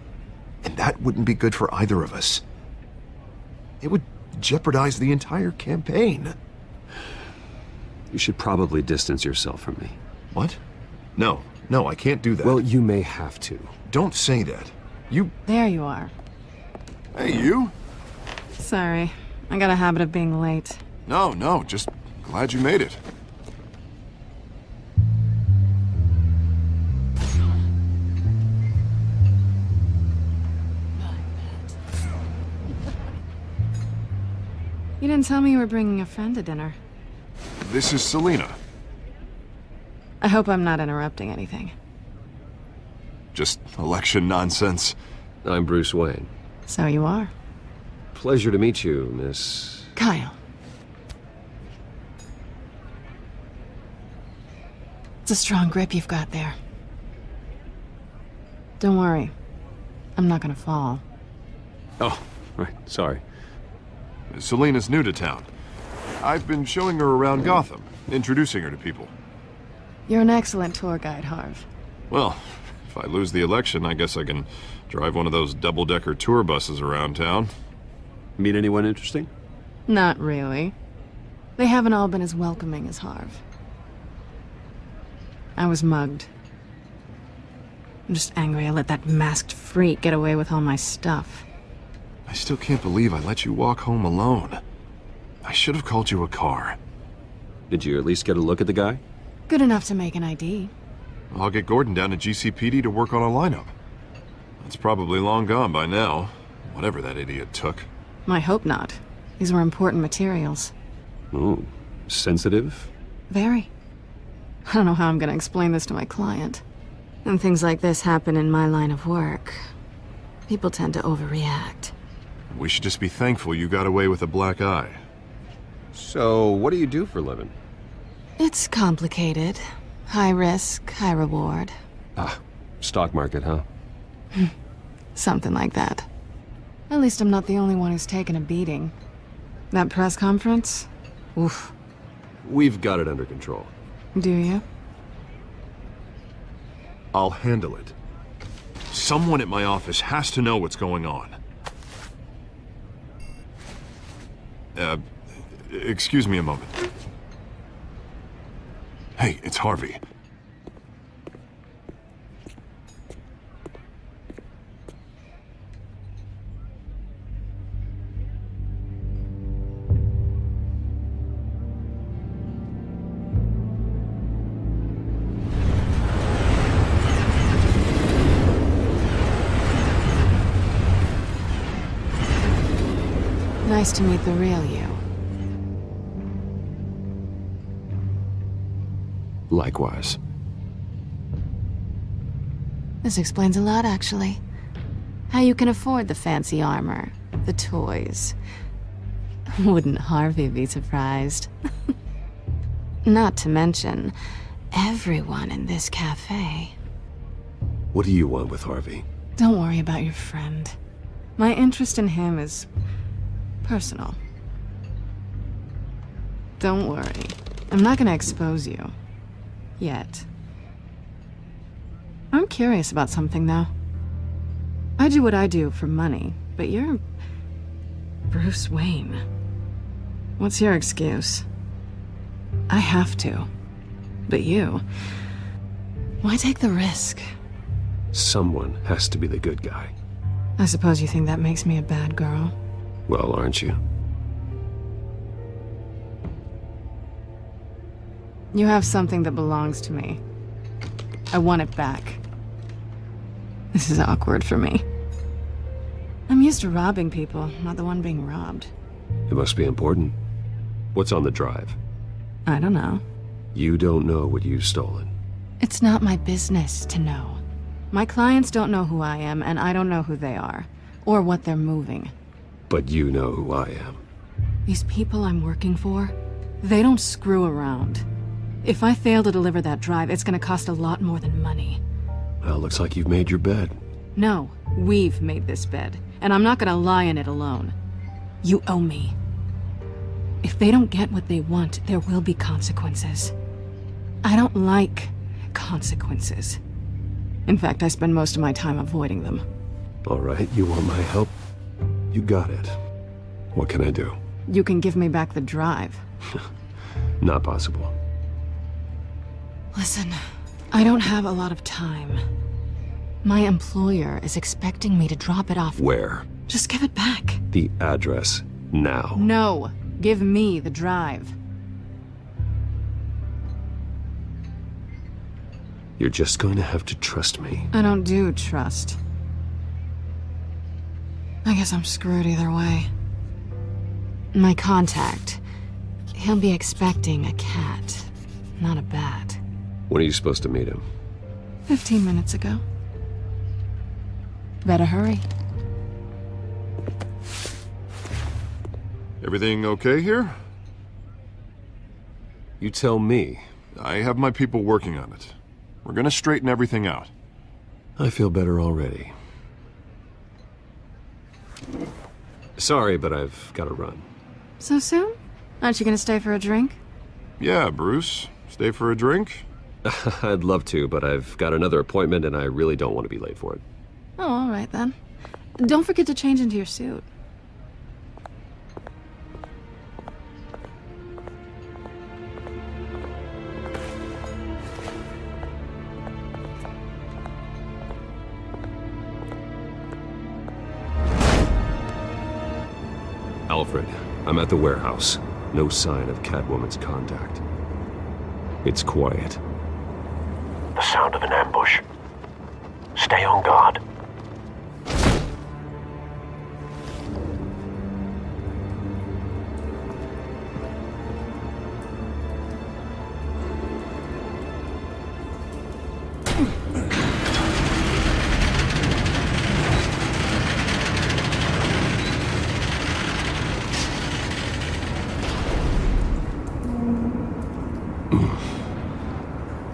And that wouldn't be good for either of us. It would jeopardize the entire campaign. You should probably distance yourself from me. What? No, I can't do that. Well, you may have to. Don't say that. You... There you are. Hey, you? Sorry. I got a habit of being late. No, just glad you made it. You didn't tell me you were bringing a friend to dinner. This is Selena. I hope I'm not interrupting anything. Just election nonsense. I'm Bruce Wayne. So you are. Pleasure to meet you, Miss... Kyle. It's a strong grip you've got there. Don't worry. I'm not gonna fall. Oh, right. Sorry. Selena's new to town. I've been showing her around Gotham, introducing her to people. You're an excellent tour guide, Harv. Well, if I lose the election, I guess I can drive one of those double-decker tour buses around town. Meet anyone interesting? Not really. They haven't all been as welcoming as Harv. I was mugged. I'm just angry I let that masked freak get away with all my stuff. I still can't believe I let you walk home alone. I should have called you a car. Did you at least get a look at the guy? Good enough to make an ID. I'll get Gordon down to GCPD to work on a lineup. It's probably long gone by now, whatever that idiot took. I hope not. These were important materials. Ooh, sensitive? Very. I don't know how I'm gonna explain this to my client. When things like this happen in my line of work, people tend to overreact. We should just be thankful you got away with a black eye. So, what do you do for a living? It's complicated. High risk, high reward. Ah, stock market, huh? Something like that. At least I'm not the only one who's taken a beating. That press conference? Oof. We've got it under control. Do you? I'll handle it. Someone at my office has to know what's going on. Excuse me a moment. Hey, it's Harvey. Nice to meet the real you. Likewise. This explains a lot, actually. How you can afford the fancy armor, the toys, Wouldn't Harvey be surprised? Not to mention, everyone in this cafe. What do you want with Harvey? Don't worry about your friend. My interest in him is personal. Don't worry. I'm not gonna expose you. Yet. I'm curious about something, though. I do what I do for money, but you're Bruce Wayne. What's your excuse? I have to. But you... why take the risk? Someone has to be the good guy. I suppose you think that makes me a bad girl? Well, aren't you? You have something that belongs to me. I want it back. This is awkward for me. I'm used to robbing people, not the one being robbed. It must be important. What's on the drive? I don't know. You don't know what you've stolen. It's not my business to know. My clients don't know who I am, and I don't know who they are, or what they're moving. But you know who I am. These people I'm working for, they don't screw around. If I fail to deliver that drive, it's gonna cost a lot more than money. Well, looks like you've made your bed. No, we've made this bed, and I'm not gonna lie in it alone. You owe me. If they don't get what they want, there will be consequences. I don't like consequences. In fact, I spend most of my time avoiding them. All right, you want my help? You got it. What can I do? You can give me back the drive. Not possible. Listen, I don't have a lot of time. My employer is expecting me to drop it off. Where? Just give it back. The address, now. No, give me the drive. You're just going to have to trust me. I don't do trust. I guess I'm screwed either way. My contact, he'll be expecting a cat, not a bat. When are you supposed to meet him? 15 minutes ago. Better hurry. Everything okay here? You tell me. I have my people working on it. We're gonna straighten everything out. I feel better already. Sorry, but I've got to run. So soon? Aren't you gonna stay for a drink? Yeah, Bruce. Stay for a drink? I'd love to, but I've got another appointment and I really don't want to be late for it. Oh, all right then. Don't forget to change into your suit. Alfred, I'm at the warehouse. No sign of Catwoman's contact. It's quiet. The sound of an ambush. Stay on guard.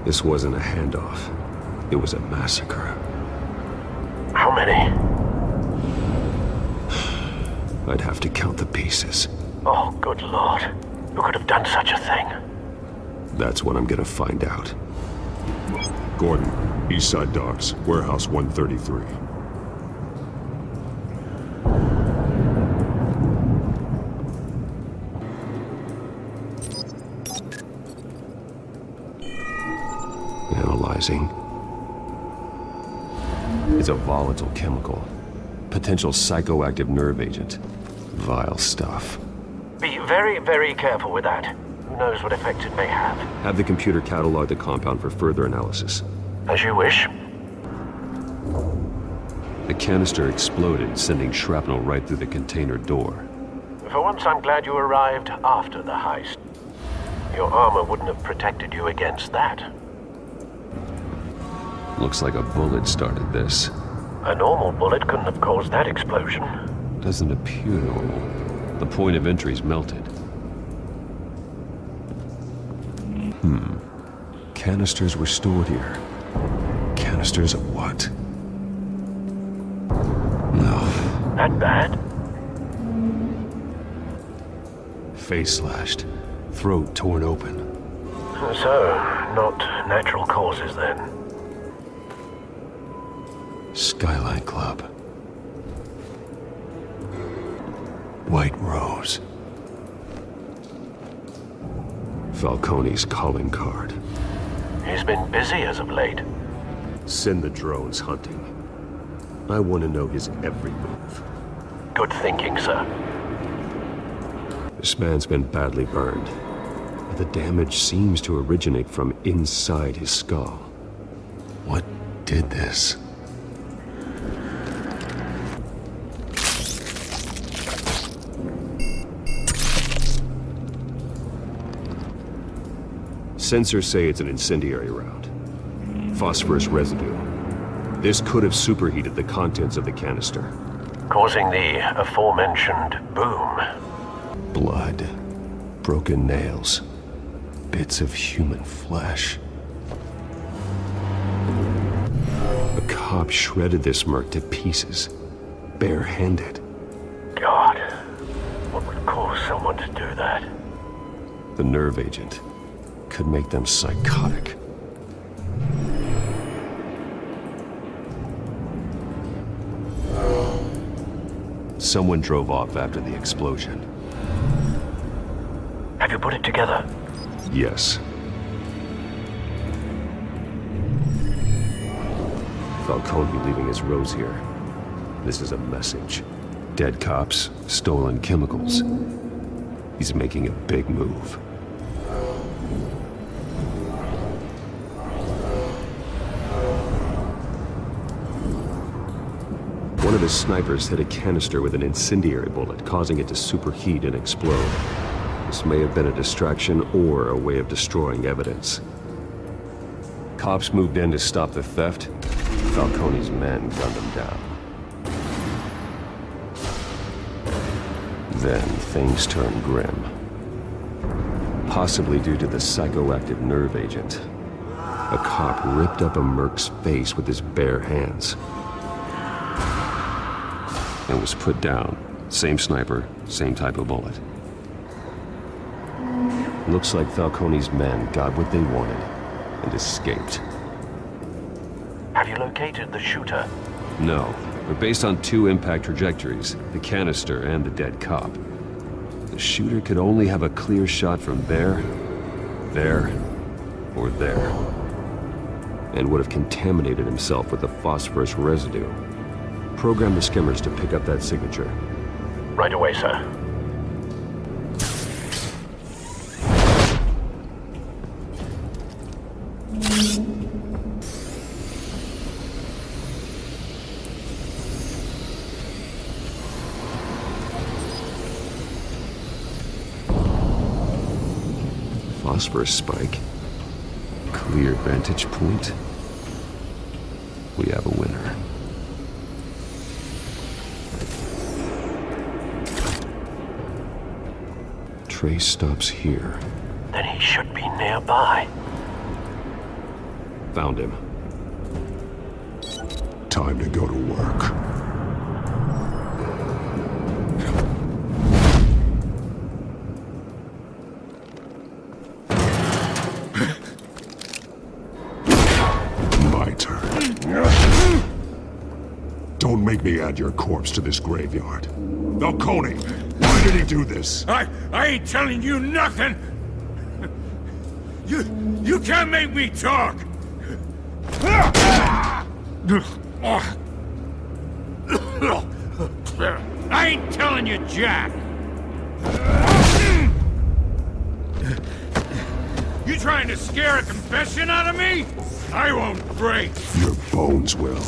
This wasn't a handoff. It was a massacre. How many? I'd have to count the pieces. Oh, good Lord. Who could have done such a thing? That's what I'm gonna find out. Gordon, Eastside Docks, Warehouse 133. Analyzing. It's a volatile chemical. Potential psychoactive nerve agent. Vile stuff. Be very, very careful with that. Who knows what effect it may have. Have the computer catalog the compound for further analysis. As you wish. The canister exploded, sending shrapnel right through the container door. For once, I'm glad you arrived after the heist. Your armor wouldn't have protected you against that. Looks like a bullet started this. A normal bullet couldn't have caused that explosion. Doesn't appear normal. The point of entry's melted. Canisters were stored here. Canisters of what? No. That bad? Face slashed. Throat torn open. So, not natural causes then. Skyline Club. White Rose. Falcone's calling card. He's been busy as of late. Send the drones hunting. I want to know his every move. Good thinking, sir. This man's been badly burned. But the damage seems to originate from inside his skull. What did this? Sensors say it's an incendiary round. Phosphorus residue. This could have superheated the contents of the canister. Causing the aforementioned boom. Blood. Broken nails. Bits of human flesh. A cop shredded this merc to pieces. Barehanded. God. What would cause someone to do that? The nerve agent could make them psychotic. Someone drove off after the explosion. Have you put it together? Yes. Falcone leaving his rose here. This is a message. Dead cops, stolen chemicals. He's making a big move. One of his snipers hit a canister with an incendiary bullet, causing it to superheat and explode. This may have been a distraction or a way of destroying evidence. Cops moved in to stop the theft. Falcone's men gunned them down. Then things turned grim. Possibly due to the psychoactive nerve agent. A cop ripped up a merc's face with his bare hands. And was put down. Same sniper, same type of bullet. Looks like Falcone's men got what they wanted and escaped. Have you located the shooter? No, but based on two impact trajectories, the canister and the dead cop, the shooter could only have a clear shot from there, or there, and would have contaminated himself with the phosphorus residue. Program the skimmers to pick up that signature. Right away, sir. Phosphorus spike. Clear vantage point. We have a winner. Trace stops here. Then he should be nearby. Found him. Time to go to work. My turn. Don't make me add your corpse to this graveyard. Falcone, why did he do this? I ain't telling you nothing! You can't make me talk! I ain't telling you jack! You trying to scare a confession out of me? I won't break! Your bones will.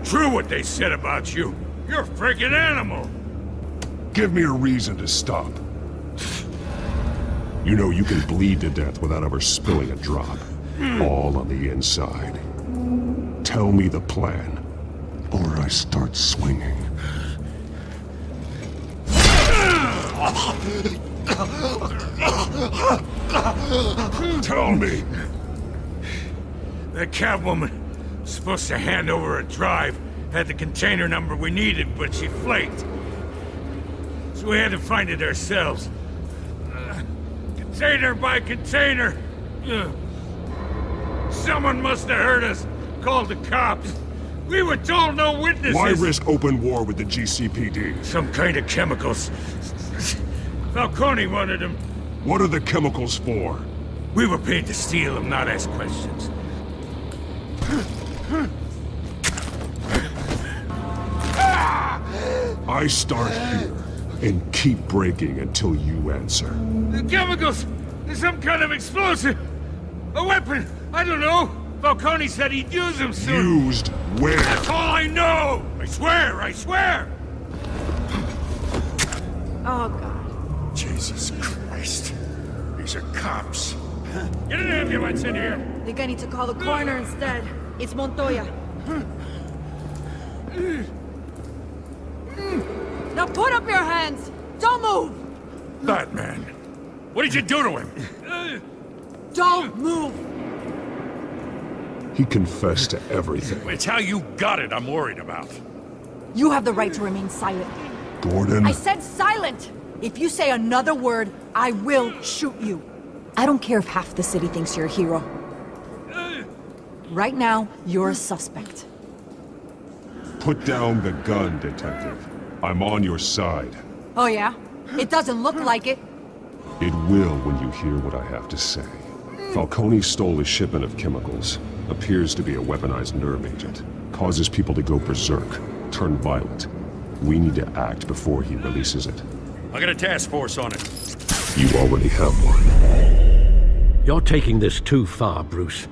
True what they said about you. You're a freaking animal. Give me a reason to stop. You know you can bleed to death without ever spilling a drop. All on the inside. Tell me the plan, or I start swinging. Tell me. That Catwoman was supposed to hand over a drive, had the container number we needed, but she flaked. So we had to find it ourselves. Container by container. Someone must have heard us, called the cops. We were told no witnesses. Why risk open war with the GCPD? Some kind of chemicals. Falcone wanted them. What are the chemicals for? We were paid to steal them, not ask questions. I start here and keep breaking until you answer. The chemicals! There's some kind of explosive! A weapon! I don't know! Falcone said he'd use them soon! Used where? That's all I know! I swear! I swear! Oh, God. Jesus Christ. These are cops. Get an ambulance in here! I think I need to call the coroner instead. It's Montoya. Now put up your hands! Don't move! Batman, what did you do to him? Don't move! He confessed to everything. It's how you got it I'm worried about. You have the right to remain silent. Gordon. I said silent! If you say another word, I will shoot you. I don't care if half the city thinks you're a hero. Right now, you're a suspect. Put down the gun, Detective. I'm on your side. Oh yeah? It doesn't look like it. It will when you hear what I have to say. Falcone stole a shipment of chemicals. Appears to be a weaponized nerve agent. Causes people to go berserk, turn violent. We need to act before he releases it. I got a task force on it. You already have one. You're taking this too far, Bruce.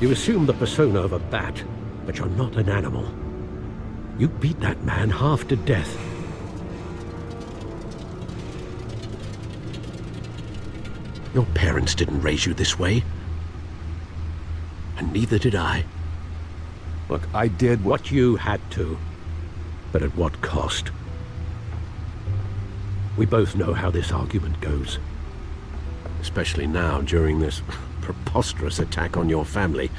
You assume the persona of a bat, but you're not an animal. You beat that man half to death. Your parents didn't raise you this way. And neither did I. Look, I did what you had to. But at what cost? We both know how this argument goes. Especially now, during this preposterous attack on your family.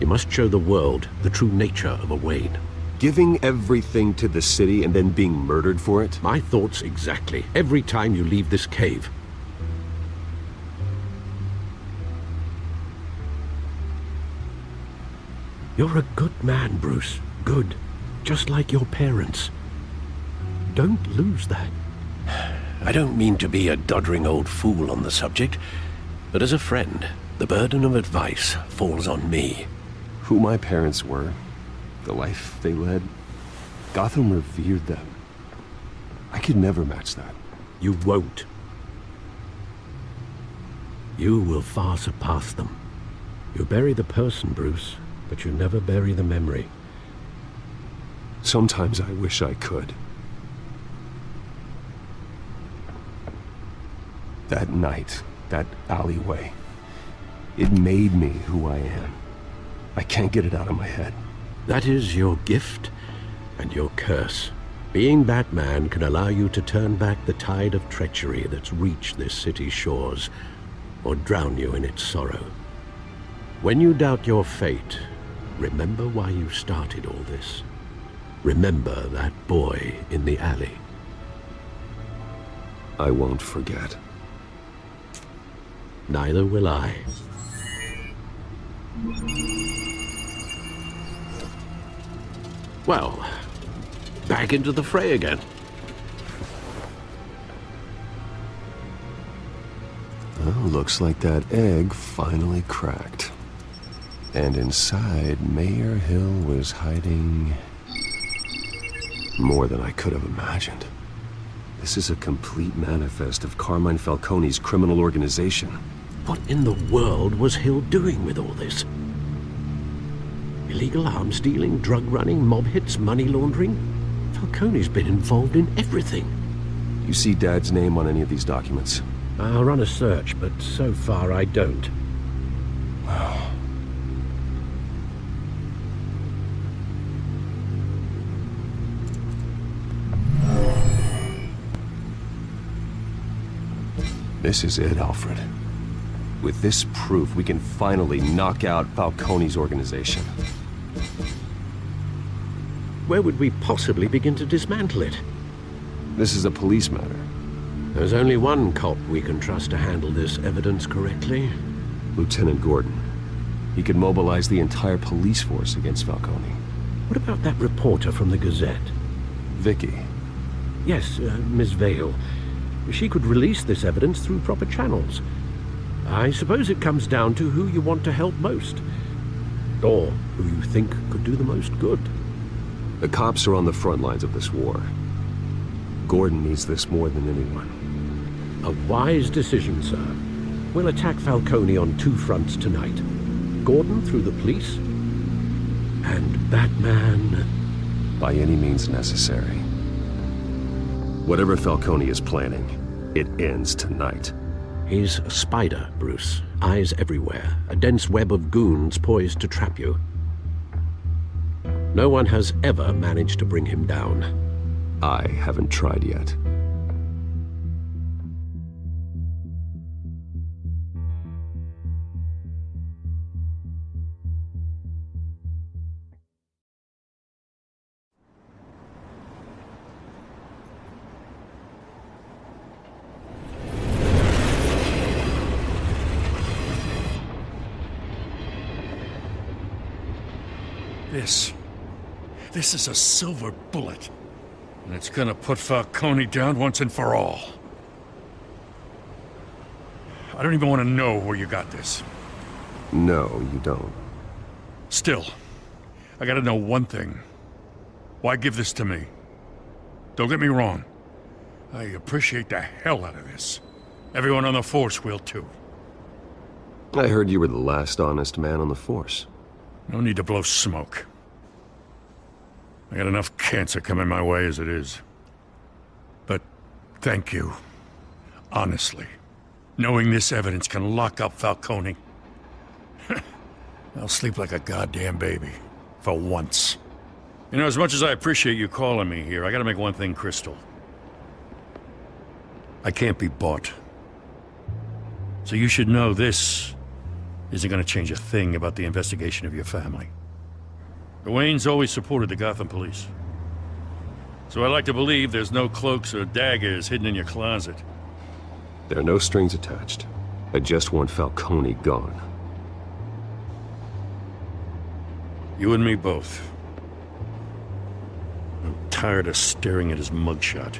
You must show the world the true nature of a Wayne. Giving everything to the city and then being murdered for it? My thoughts exactly. Every time you leave this cave. You're a good man, Bruce. Good. Just like your parents. Don't lose that. I don't mean to be a doddering old fool on the subject, but as a friend, the burden of advice falls on me. Who my parents were, the life they led, Gotham revered them. I could never match that. You won't. You will far surpass them. You bury the person, Bruce, but you never bury the memory. Sometimes I wish I could. That night, that alleyway, it made me who I am. I can't get it out of my head. That is your gift and your curse. Being Batman can allow you to turn back the tide of treachery that's reached this city's shores, or drown you in its sorrow. When you doubt your fate, remember why you started all this. Remember that boy in the alley. I won't forget. Neither will I. Well, back into the fray again. Well, looks like that egg finally cracked. And inside, Mayor Hill was hiding more than I could have imagined. This is a complete manifest of Carmine Falcone's criminal organization. What in the world was Hill doing with all this? Illegal arms dealing, drug running, mob hits, money laundering? Falcone's been involved in everything. You see Dad's name on any of these documents? I'll run a search, but so far I don't. This is it, Alfred. With this proof, we can finally knock out Falcone's organization. Where would we possibly begin to dismantle it? This is a police matter. There's only one cop we can trust to handle this evidence correctly. Lieutenant Gordon. He could mobilize the entire police force against Falcone. What about that reporter from the Gazette? Vicky. Yes, Miss Vale. She could release this evidence through proper channels. I suppose it comes down to who you want to help most. Or who you think could do the most good. The cops are on the front lines of this war. Gordon needs this more than anyone. A wise decision, sir. We'll attack Falcone on two fronts tonight. Gordon through the police, and Batman... by any means necessary. Whatever Falcone is planning, it ends tonight. He's a spider, Bruce. Eyes everywhere. A dense web of goons poised to trap you. No one has ever managed to bring him down. I haven't tried yet. This is a silver bullet. And it's gonna put Falcone down once and for all. I don't even want to know where you got this. No, you don't. Still, I gotta know one thing. Why give this to me? Don't get me wrong. I appreciate the hell out of this. Everyone on the Force will too. I heard you were the last honest man on the Force. No need to blow smoke. I got enough cancer coming my way as it is. But thank you. Honestly. Knowing this evidence can lock up Falcone. I'll sleep like a goddamn baby. For once. You know, as much as I appreciate you calling me here, I gotta make one thing crystal. I can't be bought. So you should know this isn't gonna change a thing about the investigation of your family. The Waynes always supported the Gotham police. So I like to believe there's no cloaks or daggers hidden in your closet. There are no strings attached. I just want Falcone gone. You and me both. I'm tired of staring at his mugshot.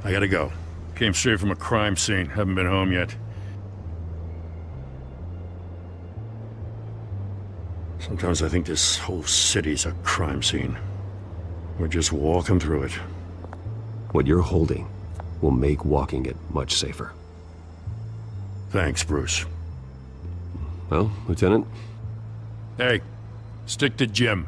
I gotta go. Came straight from a crime scene. Haven't been home yet. Sometimes I think this whole city's a crime scene. We're just walking through it. What you're holding will make walking it much safer. Thanks, Bruce. Well, Lieutenant? Hey, stick to Jim.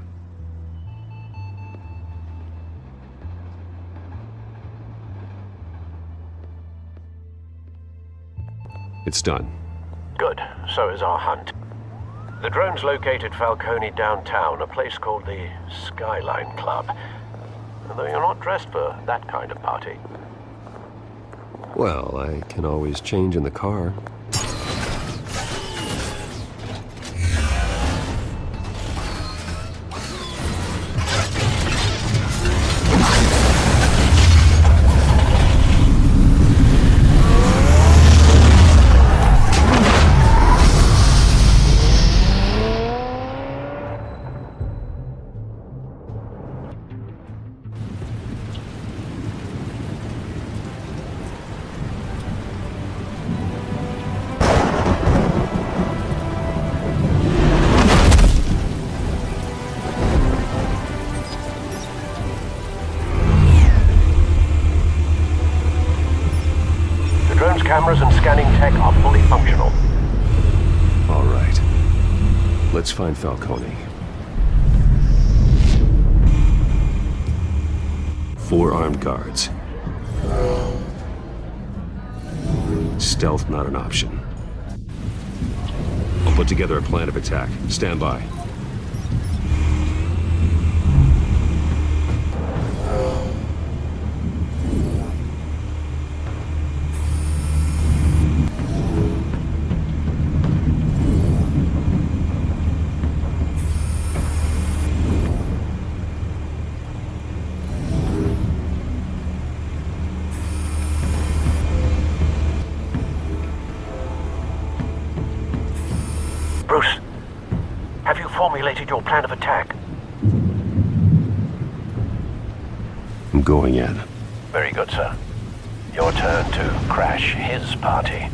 It's done. Good. So is our hunt. The drones located Falcone downtown, a place called the Skyline Club. Although you're not dressed for that kind of party. Well, I can always change in the car. Cameras and scanning tech are fully functional. All right. Let's find Falcone. 4 armed guards. Stealth not an option. I'll put together a plan of attack. Stand by. Bruce, have you formulated your plan of attack? I'm going in. Very good, sir. Your turn to crash his party.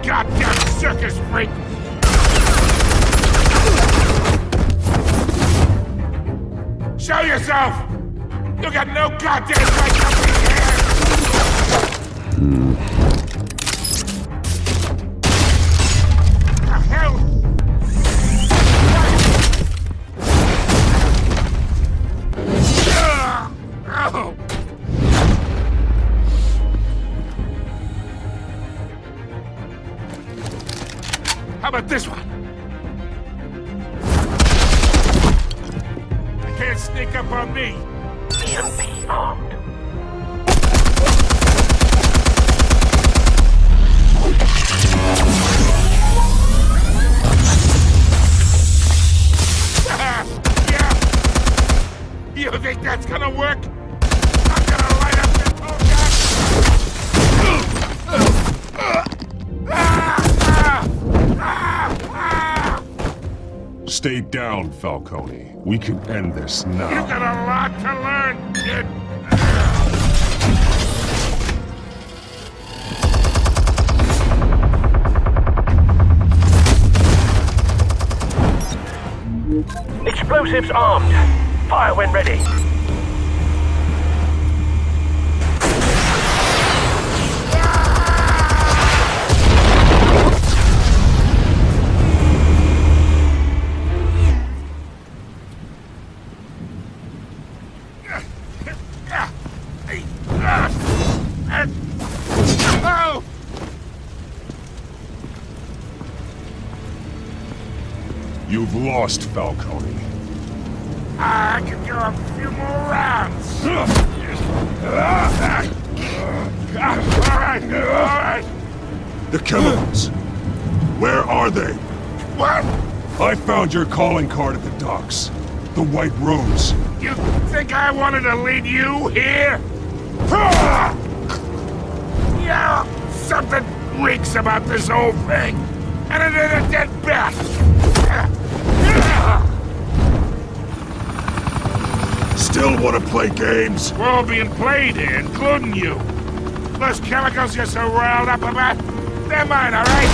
Goddamn circus freak! Show yourself! You got no goddamn right to be here! The hell? Oh. How about this one? I can't sneak up on me. EMP armed. Yeah. You think that's gonna work? I'm gonna light up this whole Stay down, Falcone. We can end this now. You got a lot to learn, kid. Explosives armed. Fire when ready. Oh! You've lost, Falcone. I can go a few more rounds. All right. The chemicals. Where are they? What? I found your calling card at the docks. The White Rose. You think I wanted to lead you here? Yeah, something reeks about this whole thing. And it is a dead bat. Still want to play games? We're all being played here, including you. Those chemicals you're so riled up about, they're mine, all right?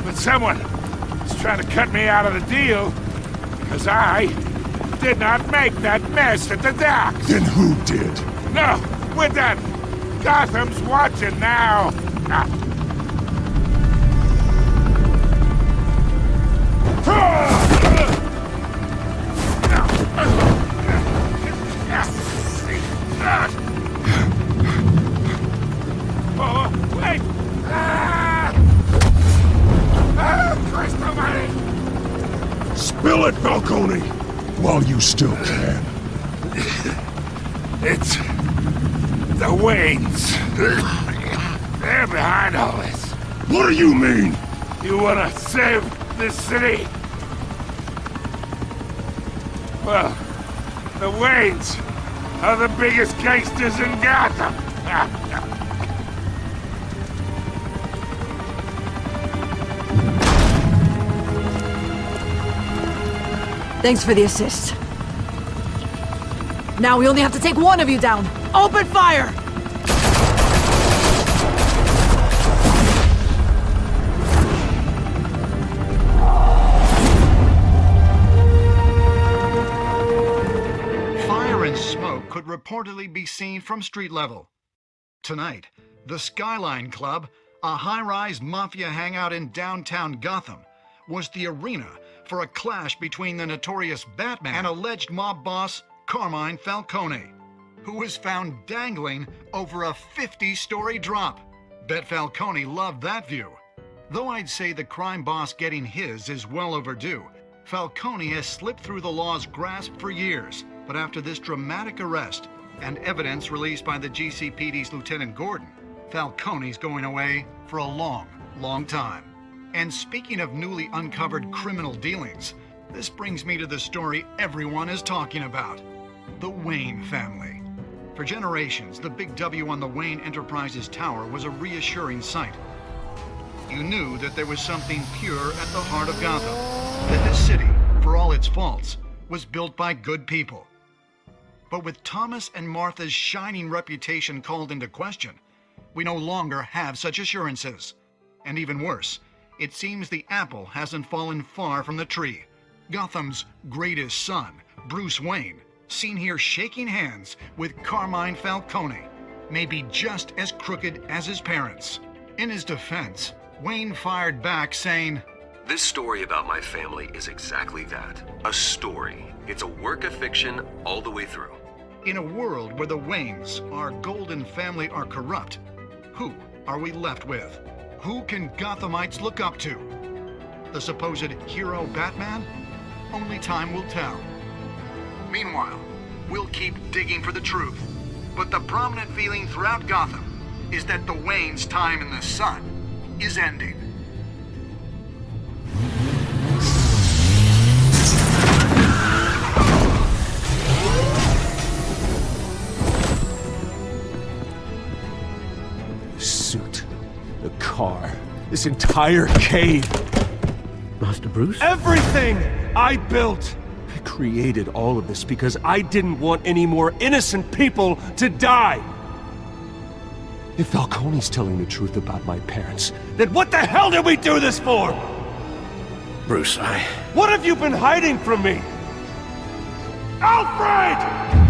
But someone is trying to cut me out of the deal because I did not make that mess at the docks. Then who did? No, we're done. Gotham's watching now! Oh, wait! Christ almighty! Spill it, Falcone! While you still can. It's the Waynes. They're behind all this. What do you mean? You wanna save this city? Well, the Waynes are the biggest gangsters in Gotham. Thanks for the assist. Now we only have to take one of you down. Open fire! Fire and smoke could reportedly be seen from street level. Tonight, the Skyline Club, a high-rise mafia hangout in downtown Gotham, was the arena for a clash between the notorious Batman and alleged mob boss Carmine Falcone, who was found dangling over a 50-story drop. Bet Falcone loved that view. Though I'd say the crime boss getting his is well overdue, Falcone has slipped through the law's grasp for years. But after this dramatic arrest and evidence released by the GCPD's Lieutenant Gordon, Falcone's going away for a long, long time. And speaking of newly uncovered criminal dealings, this brings me to the story everyone is talking about. The Wayne family. For generations, the big W on the Wayne Enterprises Tower was a reassuring sight. You knew that there was something pure at the heart of Gotham, that this city, for all its faults, was built by good people. But with Thomas and Martha's shining reputation called into question, we no longer have such assurances. And even worse, it seems the apple hasn't fallen far from the tree. Gotham's greatest son, Bruce Wayne, seen here shaking hands with Carmine Falcone, may be just as crooked as his parents. In his defense, Wayne fired back saying, "This story about my family is exactly that. A story. It's a work of fiction all the way through." In a world where the Waynes, our golden family, are corrupt, who are we left with? Who can Gothamites look up to? The supposed hero Batman? Only time will tell. Meanwhile, we'll keep digging for the truth. But the prominent feeling throughout Gotham is that the Waynes' time in the sun is ending. The suit, the car, this entire cave. Master Bruce? Everything I built! I created all of this because I didn't want any more innocent people to die! If Falcone's telling the truth about my parents, then what the hell did we do this for? Bruce, What have you been hiding from me? Alfred!